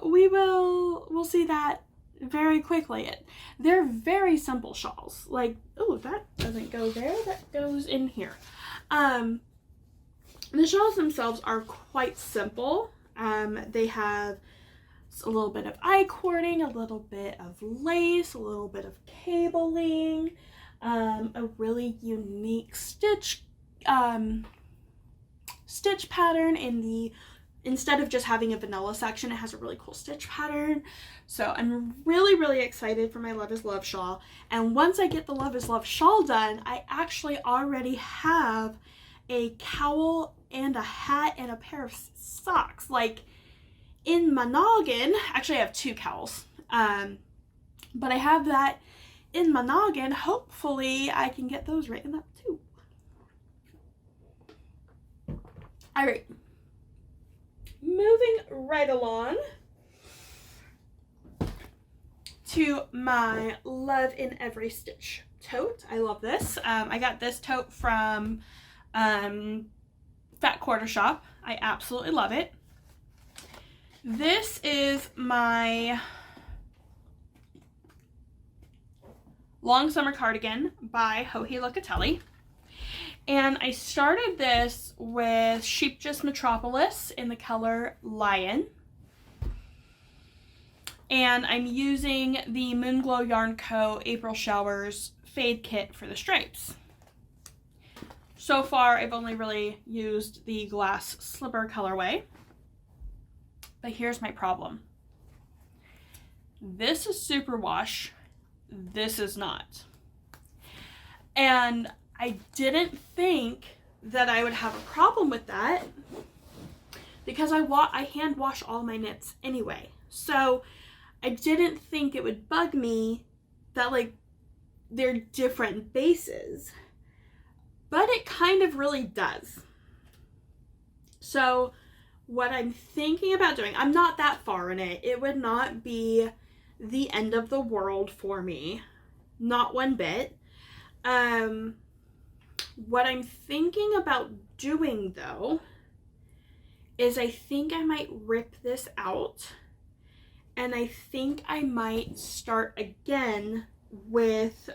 we'll see that very quickly. They're very simple shawls. Like, oh, that doesn't go there, that goes in here. The shawls themselves are quite simple. They have a little bit of eye-cording, a little bit of lace, a little bit of cabling, a really unique stitch pattern in the, instead of just having a vanilla section, it has a really cool stitch pattern. So I'm really, really excited for my Love is Love shawl. And once I get the Love is Love shawl done, I actually already have a cowl and a hat and a pair of socks. Like in my noggin, actually I have 2 cowls, but I have that in my noggin. Hopefully I can get those written up too. All right, moving right along to my Love in Every Stitch tote. I love this. I got this tote from Fat Quarter Shop. I absolutely love it. This is my long summer cardigan by Joji Locatelli. And I started this with Sheepjust Metropolis in the color Lion. And I'm using the Moonglow Yarn Co. April Showers Fade Kit for the stripes. So far, I've only really used the Glass Slipper colorway. But here's my problem. This is superwash. This is not. And I didn't think that I would have a problem with that because I hand wash all my knits anyway. So I didn't think it would bug me that like they're different bases, but it kind of really does. So what I'm thinking about doing, I'm not that far in it. It would not be the end of the world for me. Not one bit. What I'm thinking about doing though is I think I might rip this out, and I think I might start again with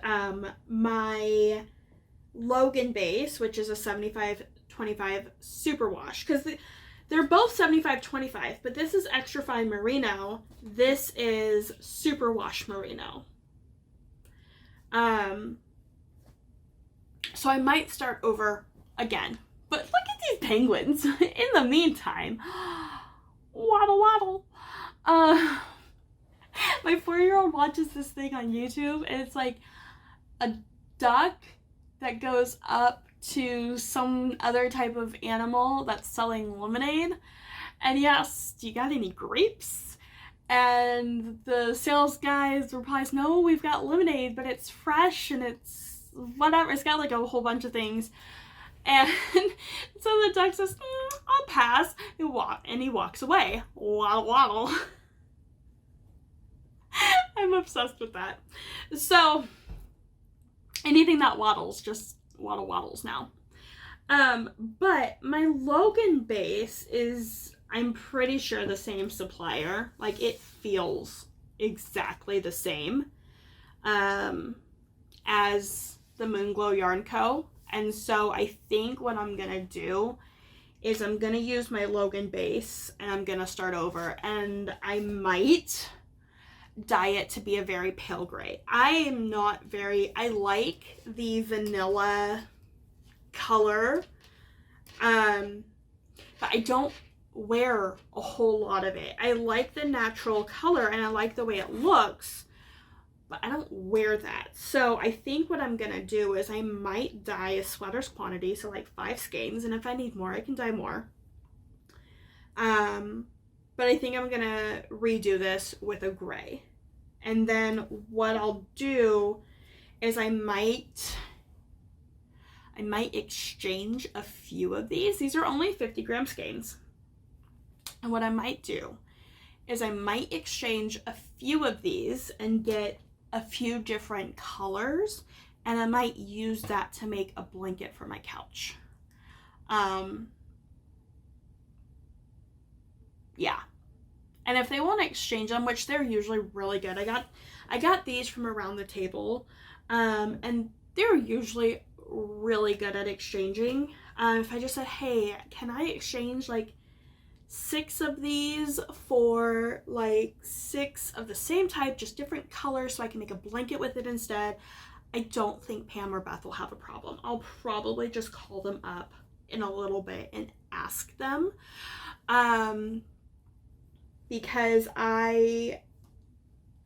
my Logan base, which is a 75-25 superwash, because they're both 75-25, but this is extra fine merino. This is superwash merino. So I might start over again. But look at these penguins in the meantime. Waddle waddle. My 4-year-old watches this thing on YouTube, and it's like a duck that goes up to some other type of animal that's selling lemonade, and he asks, "Do you got any grapes?" And the sales guys replies, "No, we've got lemonade, but it's fresh and it's whatever. It's got like a whole bunch of things." And so the duck says, "I'll pass," and he walks away. Waddle waddle. I'm obsessed with that. So anything that waddles, just waddle waddles now. But my Logan base is, I'm pretty sure, the same supplier. Like, it feels exactly the same as the Moonglow Yarn Co. And so I think what I'm gonna do is I'm gonna use my Logan base and I'm gonna start over, and I might dye it to be a very pale gray. I like the vanilla color, but I don't wear a whole lot of it. I like the natural color and I like the way it looks, but I don't wear that. So I think what I'm gonna do is I might dye a sweater's quantity, so like 5 skeins, and if I need more I can dye more. But I think I'm gonna redo this with a gray. And then what I'll do is I might exchange a few of these. These are only 50-gram skeins. And what I might do is I might exchange a few of these and get a few different colors, and I might use that to make a blanket for my couch. Yeah. And if they want to exchange them, which they're usually really good. I got these from around the table, and they're usually really good at exchanging. If I just said, "Hey, can I exchange like 6 of these for like 6 of the same type, just different colors, so I can make a blanket with it instead," I don't think Pam or Beth will have a problem. I'll probably just call them up in a little bit and ask them. Because I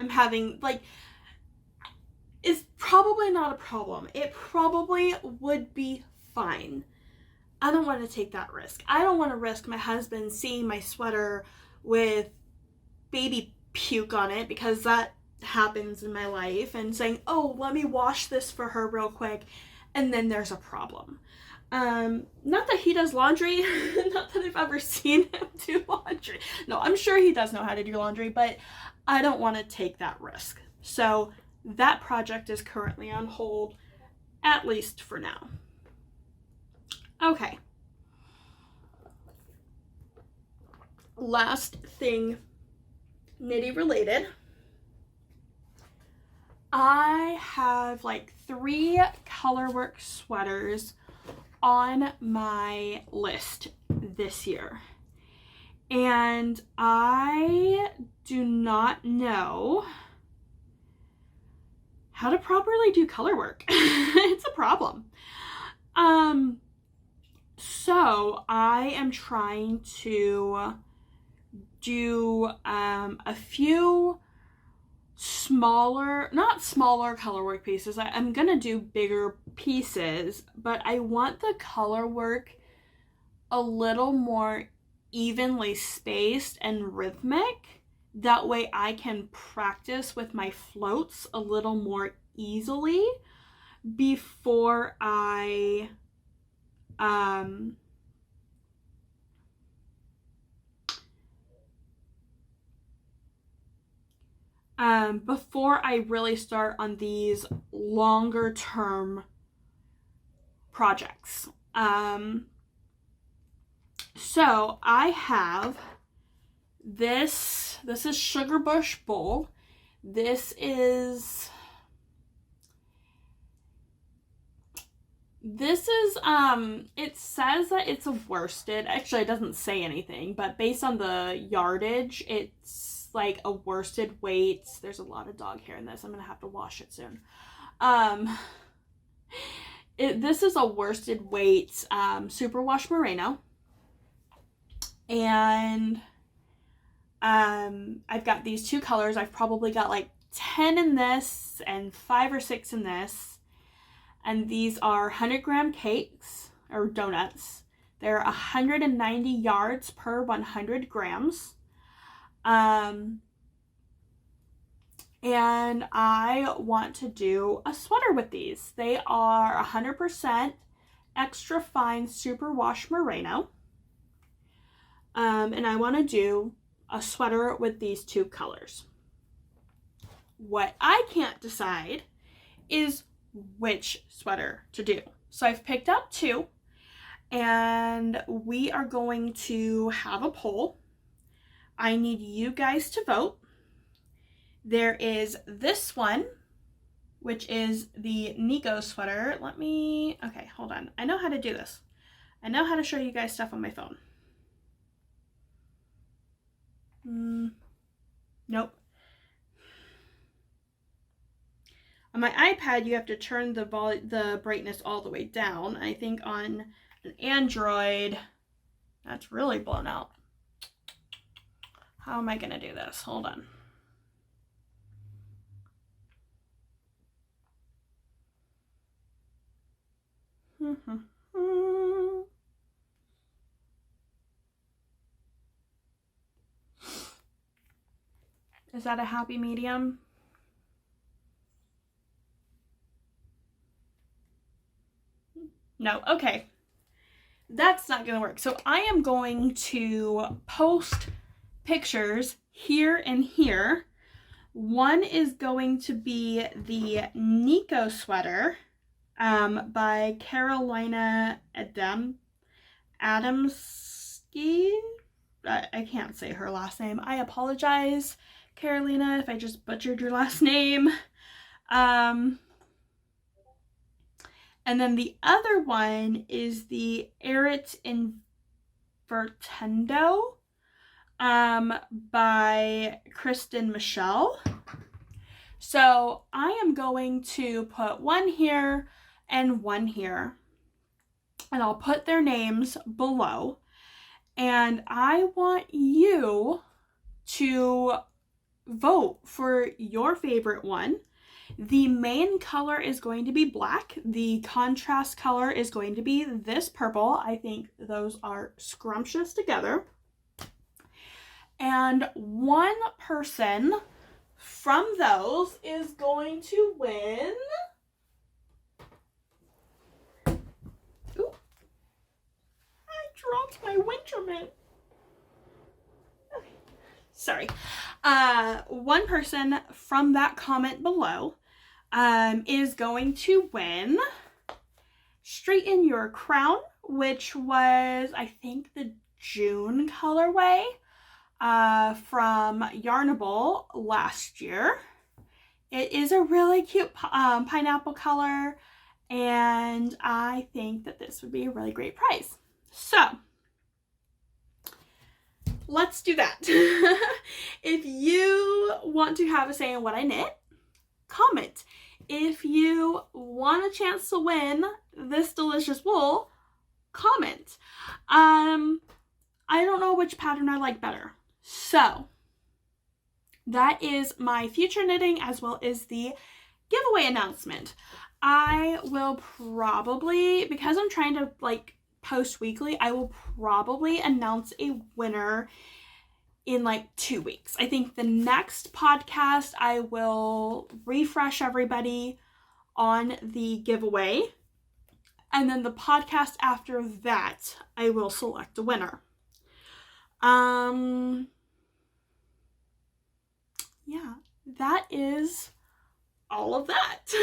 am having, like, it's probably not a problem. It probably would be fine. I don't want to take that risk. I don't want to risk my husband seeing my sweater with baby puke on it, because that happens in my life, and saying, "Oh, let me wash this for her real quick," and then there's a problem. Not that he does laundry, not that I've ever seen him do laundry. No, I'm sure he does know how to do laundry, but I don't want to take that risk. So that project is currently on hold, at least for now. Okay. Last thing, knitty related. I have like 3 colorwork sweaters on my list this year, and I do not know how to properly do color work. It's a problem. So I am trying to do a few smaller, not smaller color work pieces. I'm gonna do bigger pieces, but I want the color work a little more evenly spaced and rhythmic. That way I can practice with my floats a little more easily before I before I really start on these longer term projects. So I have this is SugarBush bowl. This is it says that it's a worsted. Actually, it doesn't say anything, but based on the yardage, it's like a worsted weight. There's a lot of dog hair in this. I'm gonna have to wash it soon. This is a worsted weight superwash merino, and I've got these two colors. I've probably got like 10 in this and 5 or 6 in this, and these are 100-gram cakes or donuts. They're 190 yards per 100 grams. And I want to do a sweater with these. They are 100% extra fine superwash merino. And I want to do a sweater with these two colors. What I can't decide is which sweater to do. So I've picked out two, and we are going to have a poll. I need you guys to vote. There is this one, which is the Nico sweater. Okay, hold on. I know how to do this. I know how to show you guys stuff on my phone. Nope. On my iPad, you have to turn the brightness all the way down. I think on an Android, that's really blown out. How am I going to do this? Hold on. Is that a happy medium? No, okay. That's not gonna work. So I am going to post pictures here and here. One is going to be the Nico sweater by Carolina Adamski. I can't say her last name. I apologize, Carolina, if I just butchered your last name. And then the other one is the Erit Invertendo by Kristen Michelle. So I am going to put one here and one here, and I'll put their names below. And I want you to vote for your favorite one. The main color is going to be black. The contrast color is going to be this purple. I think those are scrumptious together. And one person from those is going to win. Ooh, I dropped my winter mint. Okay. Sorry. One person from that comment below is going to win Straighten Your Crown, which was, I think, the June colorway from Yarnable last year. It is a really cute pineapple color, and I think that this would be a really great prize. So let's do that. If you want to have a say in what I knit, comment. If you want a chance to win this delicious wool, comment. I don't know which pattern I like better. So that is my future knitting as well as the giveaway announcement. I will probably, because I'm trying to like post weekly, I will probably announce a winner in like 2 weeks. I think the next podcast I will refresh everybody on the giveaway, and then the podcast after that I will select a winner. Yeah, that is all of that.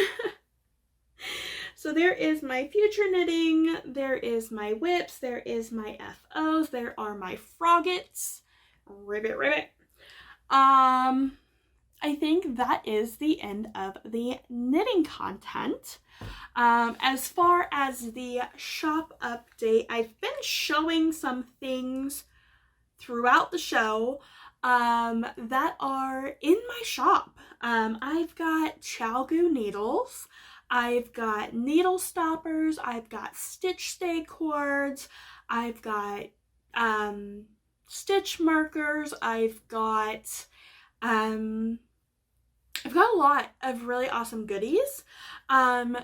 So there is my future knitting, there is my whips, there is my FOs, there are my Froggits. Ribbit, ribbit. I think that is the end of the knitting content. As far as the shop update, I've been showing some things throughout the show that are in my shop. I've got ChowGoo needles, I've got needle stoppers, I've got stitch stay cords, I've got stitch markers, I've got a lot of really awesome goodies.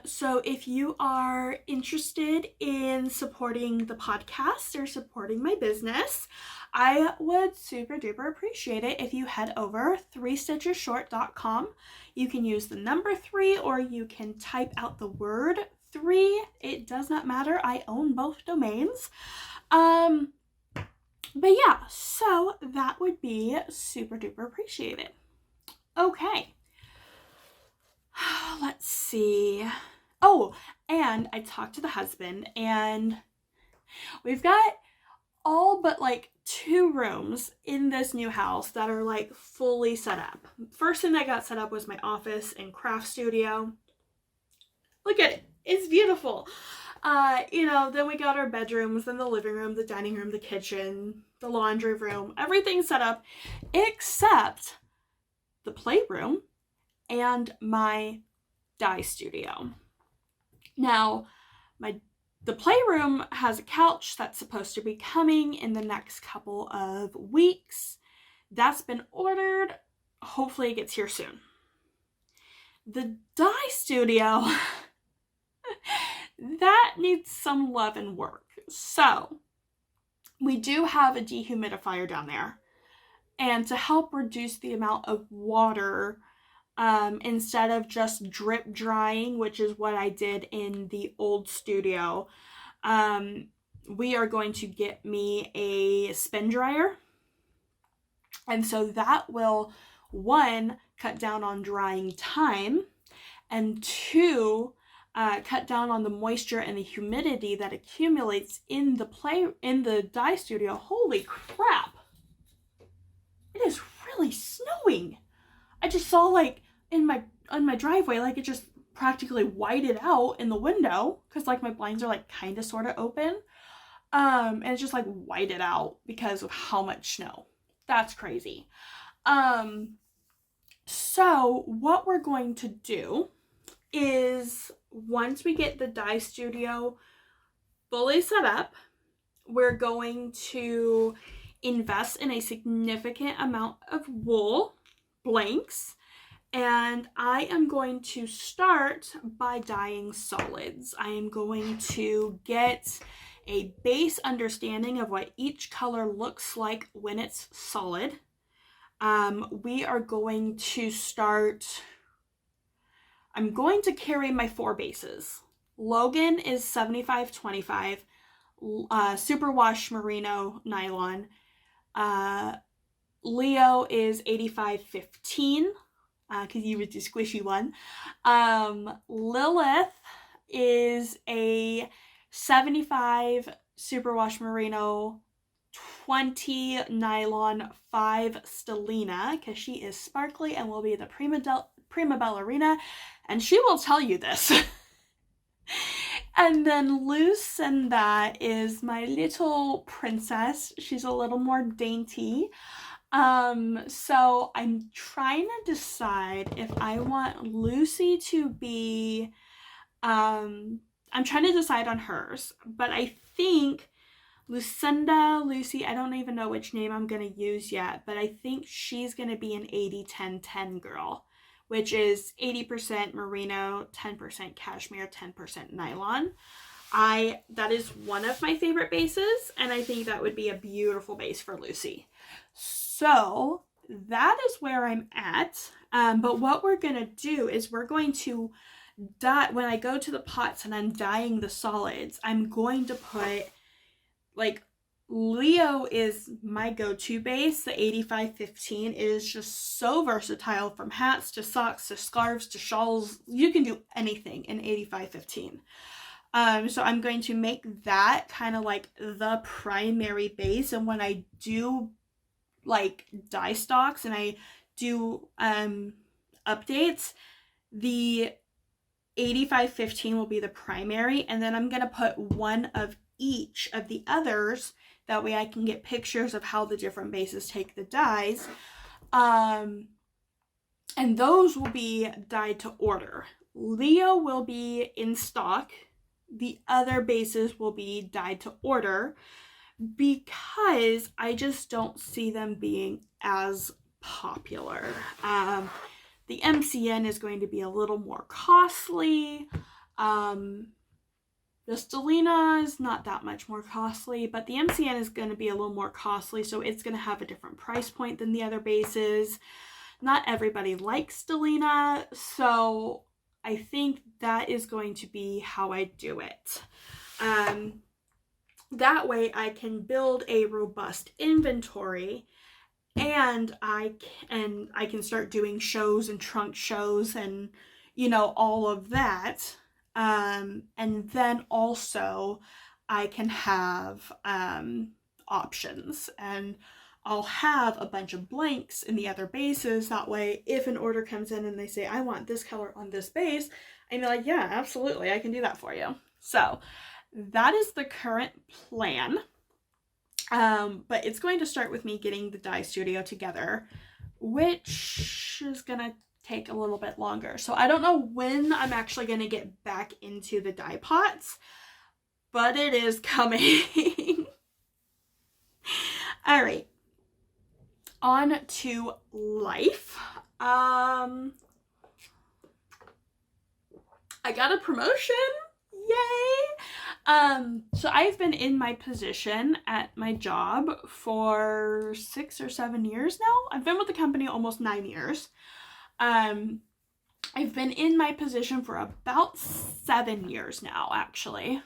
So if you are interested in supporting the podcast or supporting my business, I would super duper appreciate it if you head over 3stitchesshort.com. You can use the number 3 or you can type out the word 3. It does not matter. I own both domains. But yeah, so that would be super duper appreciated. Okay. Let's see. Oh, and I talked to the husband, and we've got all but like 2 rooms in this new house that are like fully set up. First thing that got set up was my office and craft studio. Look at it. It's beautiful. Then we got our bedrooms, then the living room, the dining room, the kitchen, the laundry room, everything set up except the playroom and my dye studio. Now, the playroom has a couch that's supposed to be coming in the next couple of weeks. That's been ordered. Hopefully it gets here soon. The dye studio, that needs some love and work. So, we do have a dehumidifier down there. And to help reduce the amount of water, instead of just drip drying, which is what I did in the old studio, we are going to get me a spin dryer. And so that will, 1, cut down on drying time, and 2, cut down on the moisture and the humidity that accumulates in the dye studio. Holy crap! It is really snowing. I just saw like on my driveway, like it just practically whited out in the window because like my blinds are like kind of sort of open, and it's just like whited out because of how much snow. That's crazy. So what we're going to do is, once we get the dye studio fully set up, we're going to invest in a significant amount of wool blanks, and I am going to start by dyeing solids. I am going to get a base understanding of what each color looks like when it's solid. We are going to start, I'm going to carry my 4 bases. Logan is 75-25, Superwash Merino Nylon. Leo is 85-15, because you was the squishy one. Lilith is a 75 Superwash Merino, 20 Nylon, 5 Stellina, because she is sparkly and will be the prima ballerina, and she will tell you this. And then Lucinda is my little princess. She's a little more dainty. So I'm trying to decide if I want Lucy to be, I'm trying to decide on hers, but I think Lucy, I don't even know which name I'm going to use yet, but I think she's going to be an 80-10-10 girl, which is 80% merino, 10% cashmere, 10% nylon. That is one of my favorite bases, and I think that would be a beautiful base for Lucy. So that is where I'm at. But what we're going to do is we're going to dye, when I go to the pots and I'm dyeing the solids, I'm going to put, like, Leo is my go-to base. The 8515 is just so versatile, from hats to socks to scarves to shawls. You can do anything in 8515. So I'm going to make that kind of like the primary base. And when I do like dye stocks and I do updates, the 8515 will be the primary, and then I'm going to put one of each of the others. That way I can get pictures of how the different bases take the dyes. And those will be dyed to order. Leo will be in stock. The other bases will be dyed to order because I just don't see them being as popular. The MCN is going to be a little more costly. The Stellina is not that much more costly, but the MCN is going to be a little more costly, so it's going to have a different price point than the other bases. Not everybody likes Stellina, so I think that is going to be how I do it. That way I can build a robust inventory, and I can start doing shows and trunk shows and, you know, all of that. And then also I can have options, and I'll have a bunch of blanks in the other bases. That way, if an order comes in and they say, I want this color on this base, I'm like, yeah, absolutely, I can do that for you. So that is the current plan. But it's going to start with me getting the dye studio together, which is going to take a little bit longer. So I don't know when I'm actually going to get back into the dye pots, but it is coming. All right. On to life. I got a promotion. Yay! So I've been in my position at my job for 6 or 7 years now. I've been with the company almost 9 years. I've been in my position for about 7 years now, actually.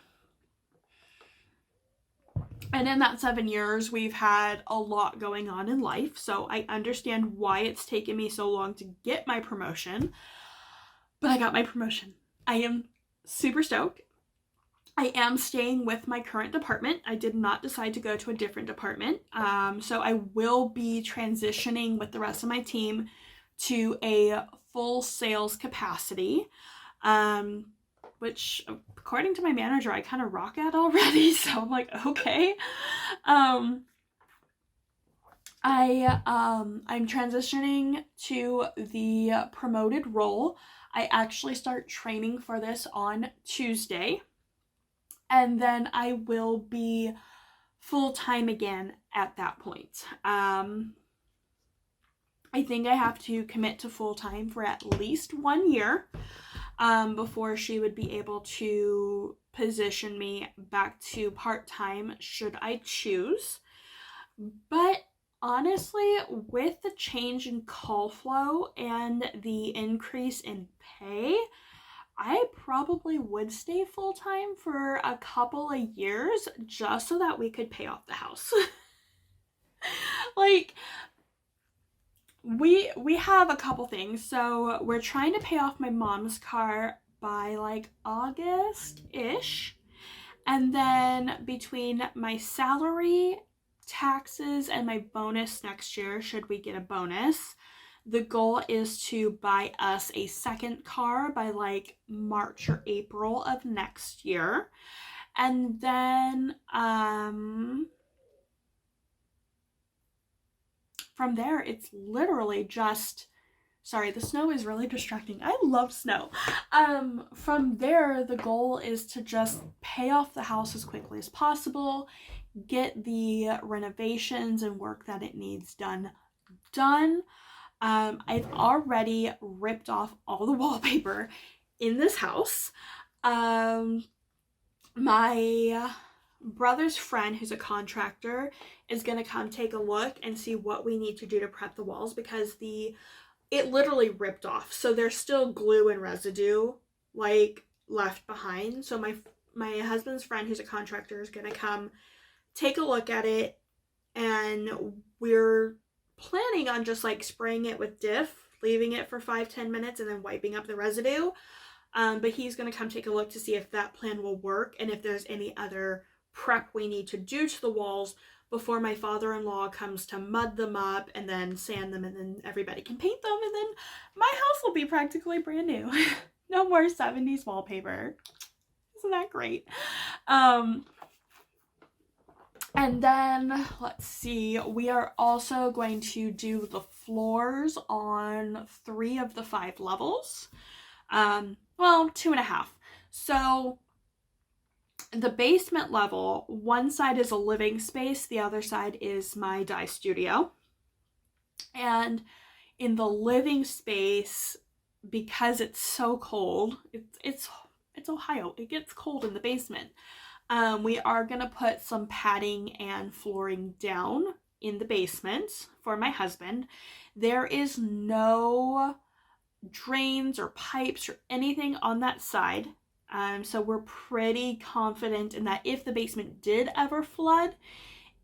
And in that 7 years, we've had a lot going on in life, so I understand why it's taken me so long to get my promotion. But I got my promotion. I am super stoked. I am staying with my current department. I did not decide to go to a different department. So I will be transitioning with the rest of my team to a full sales capacity, which according to my manager, I kind of rock at already. So I'm like, okay. I'm transitioning to the promoted role. I actually start training for this on Tuesday, and then I will be full-time again at that point. I think I have to commit to full-time for at least 1 year before she would be able to position me back to part-time should I choose. But honestly, with the change in call flow and the increase in pay, I probably would stay full-time for a couple of years just so that we could pay off the house. Like, we have a couple things. So we're trying to pay off my mom's car by like August-ish. And then between my salary, taxes, and my bonus next year, should we get a bonus, the goal is to buy us a second car by like March or April of next year. And then from there, it's literally just, sorry, the snow is really distracting. I love snow. From there, the goal is to just pay off the house as quickly as possible, get the renovations and work that it needs done. I've already ripped off all the wallpaper in this house. My brother's friend, who's a contractor, is gonna come take a look and see what we need to do to prep the walls, because it literally ripped off, so there's still glue and residue like left behind. So my husband's friend, who's a contractor, is gonna come take a look at it, and we're planning on just like spraying it with diff, leaving it for 5-10 minutes, and then wiping up the residue. But he's gonna come take a look to see if that plan will work, and if there's any other prep we need to do to the walls before my father-in-law comes to mud them up and then sand them, and then everybody can paint them, and then my house will be practically brand new. No more 70s wallpaper. Isn't that great? And then, let's see, we are also going to do the floors on 3 of the 5 levels. Well, 2.5. So the basement level, one side is a living space, the other side is my dye studio. And in the living space, because it's so cold, it's Ohio, it gets cold in the basement. We are gonna put some padding and flooring down in the basement for my husband. There is no drains or pipes or anything on that side. So we're pretty confident in that if the basement did ever flood,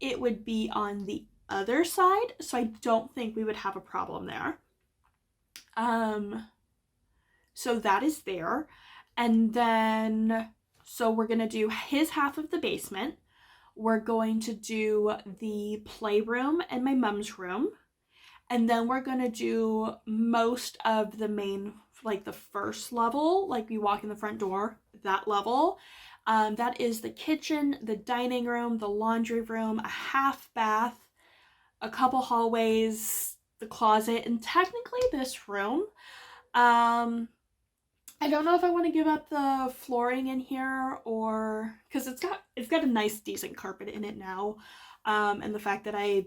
it would be on the other side. So I don't think we would have a problem there. So that is there. And then, so we're going to do his half of the basement. We're going to do the playroom and my mom's room. And then we're going to do most of the main, like the first level, like you walk in the front door, that level. That is the kitchen, the dining room, the laundry room, a half bath, a couple hallways, the closet, and technically this room. I don't know if I want to give up the flooring in here, or because it's got a nice decent carpet in it now, and the fact that I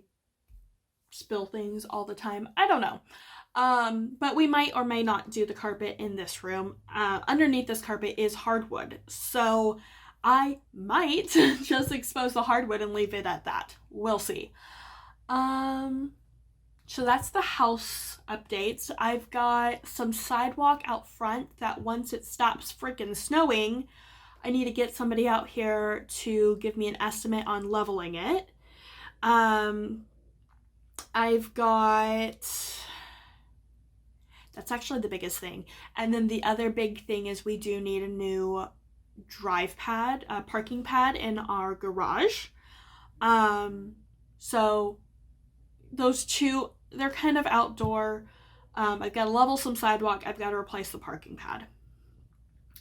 spill things all the time, I don't know. But we might or may not do the carpet in this room. Underneath this carpet is hardwood, so I might just expose the hardwood and leave it at that. We'll see. So that's the house updates. I've got some sidewalk out front that once it stops freaking snowing, I need to get somebody out here to give me an estimate on leveling it. I've got, that's actually the biggest thing. And then the other big thing is we do need a new drive pad, a parking pad in our garage. So those two, they're kind of outdoor. I've got to level some sidewalk. I've got to replace the parking pad.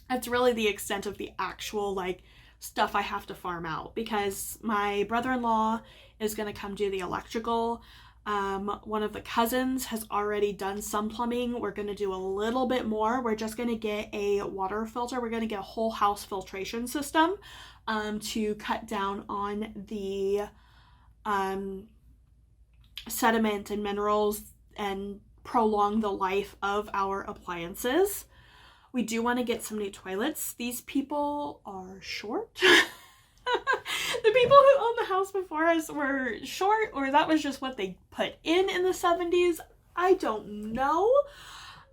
That's really the extent of the actual like stuff I have to farm out, because my brother-in-law is going to come do the electrical. One of the cousins has already done some plumbing. We're going to do a little bit more. We're just going to get a water filter. We're going to get a whole house filtration system to cut down on the sediment and minerals and prolong the life of our appliances. We do want to get some new toilets. These people are short. The people who owned the house before us were short, or that was just what they put in the 70s. I don't know.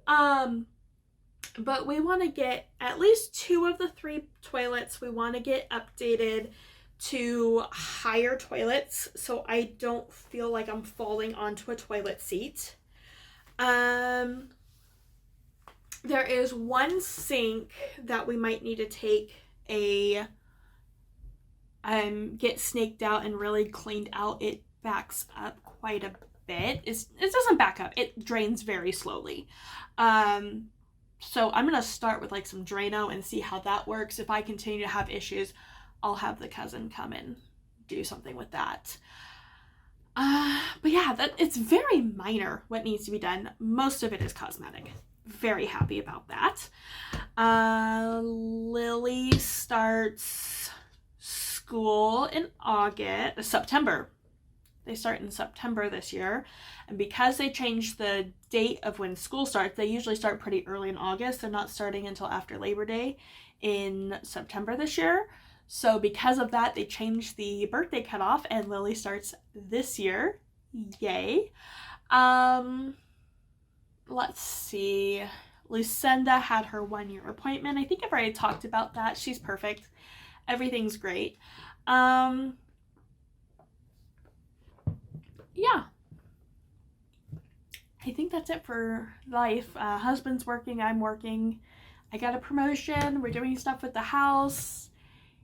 But we want to get at least 2 of the 3 toilets. We want to get updated to higher toilets so I don't feel like I'm falling onto a toilet seat. There is one sink that we might need to take a get snaked out and really cleaned out. It backs up quite a bit. It doesn't back up, it drains very slowly. So I'm gonna start with like some Drano and see how that works. If I continue to have issues, I'll have the cousin come and do something with that. But yeah, it's very minor what needs to be done. Most of it is cosmetic. Very happy about that. Lily starts school in September. They start in September this year. And because they changed the date of when school starts, they usually start pretty early in August. They're not starting until after Labor Day in September this year. So because of that, they changed the birthday cutoff, and Lily starts this year. Yay. Let's see. Lucinda had her 1-year appointment. I think I've already talked about that. She's perfect. Everything's great. Yeah. I think that's it for life. Husband's working, I'm working. I got a promotion. We're doing stuff with the house.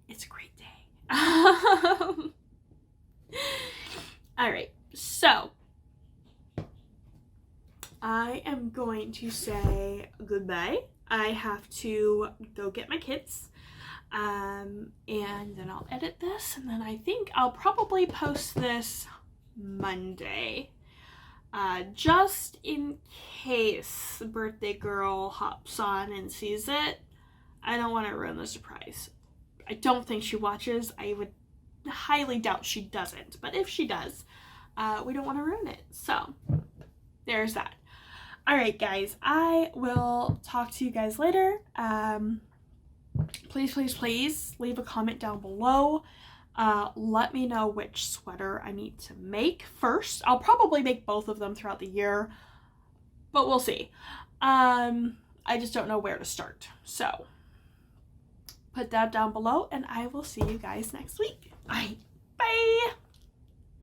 It's a great day. All right. So I am going to say goodbye. I have to go get my kids. And then I'll edit this, and then I think I'll probably post this Monday. Just in case birthday girl hops on and sees it. I don't want to ruin the surprise. I don't think she watches. I would highly doubt she doesn't. But if she does, we don't want to ruin it. So there's that. Alright guys, I will talk to you guys later. Please, please, please leave a comment down below. Let me know which sweater I need to make first. I'll probably make both of them throughout the year, but we'll see. I just don't know where to start. So put that down below, and I will see you guys next week. All right, bye.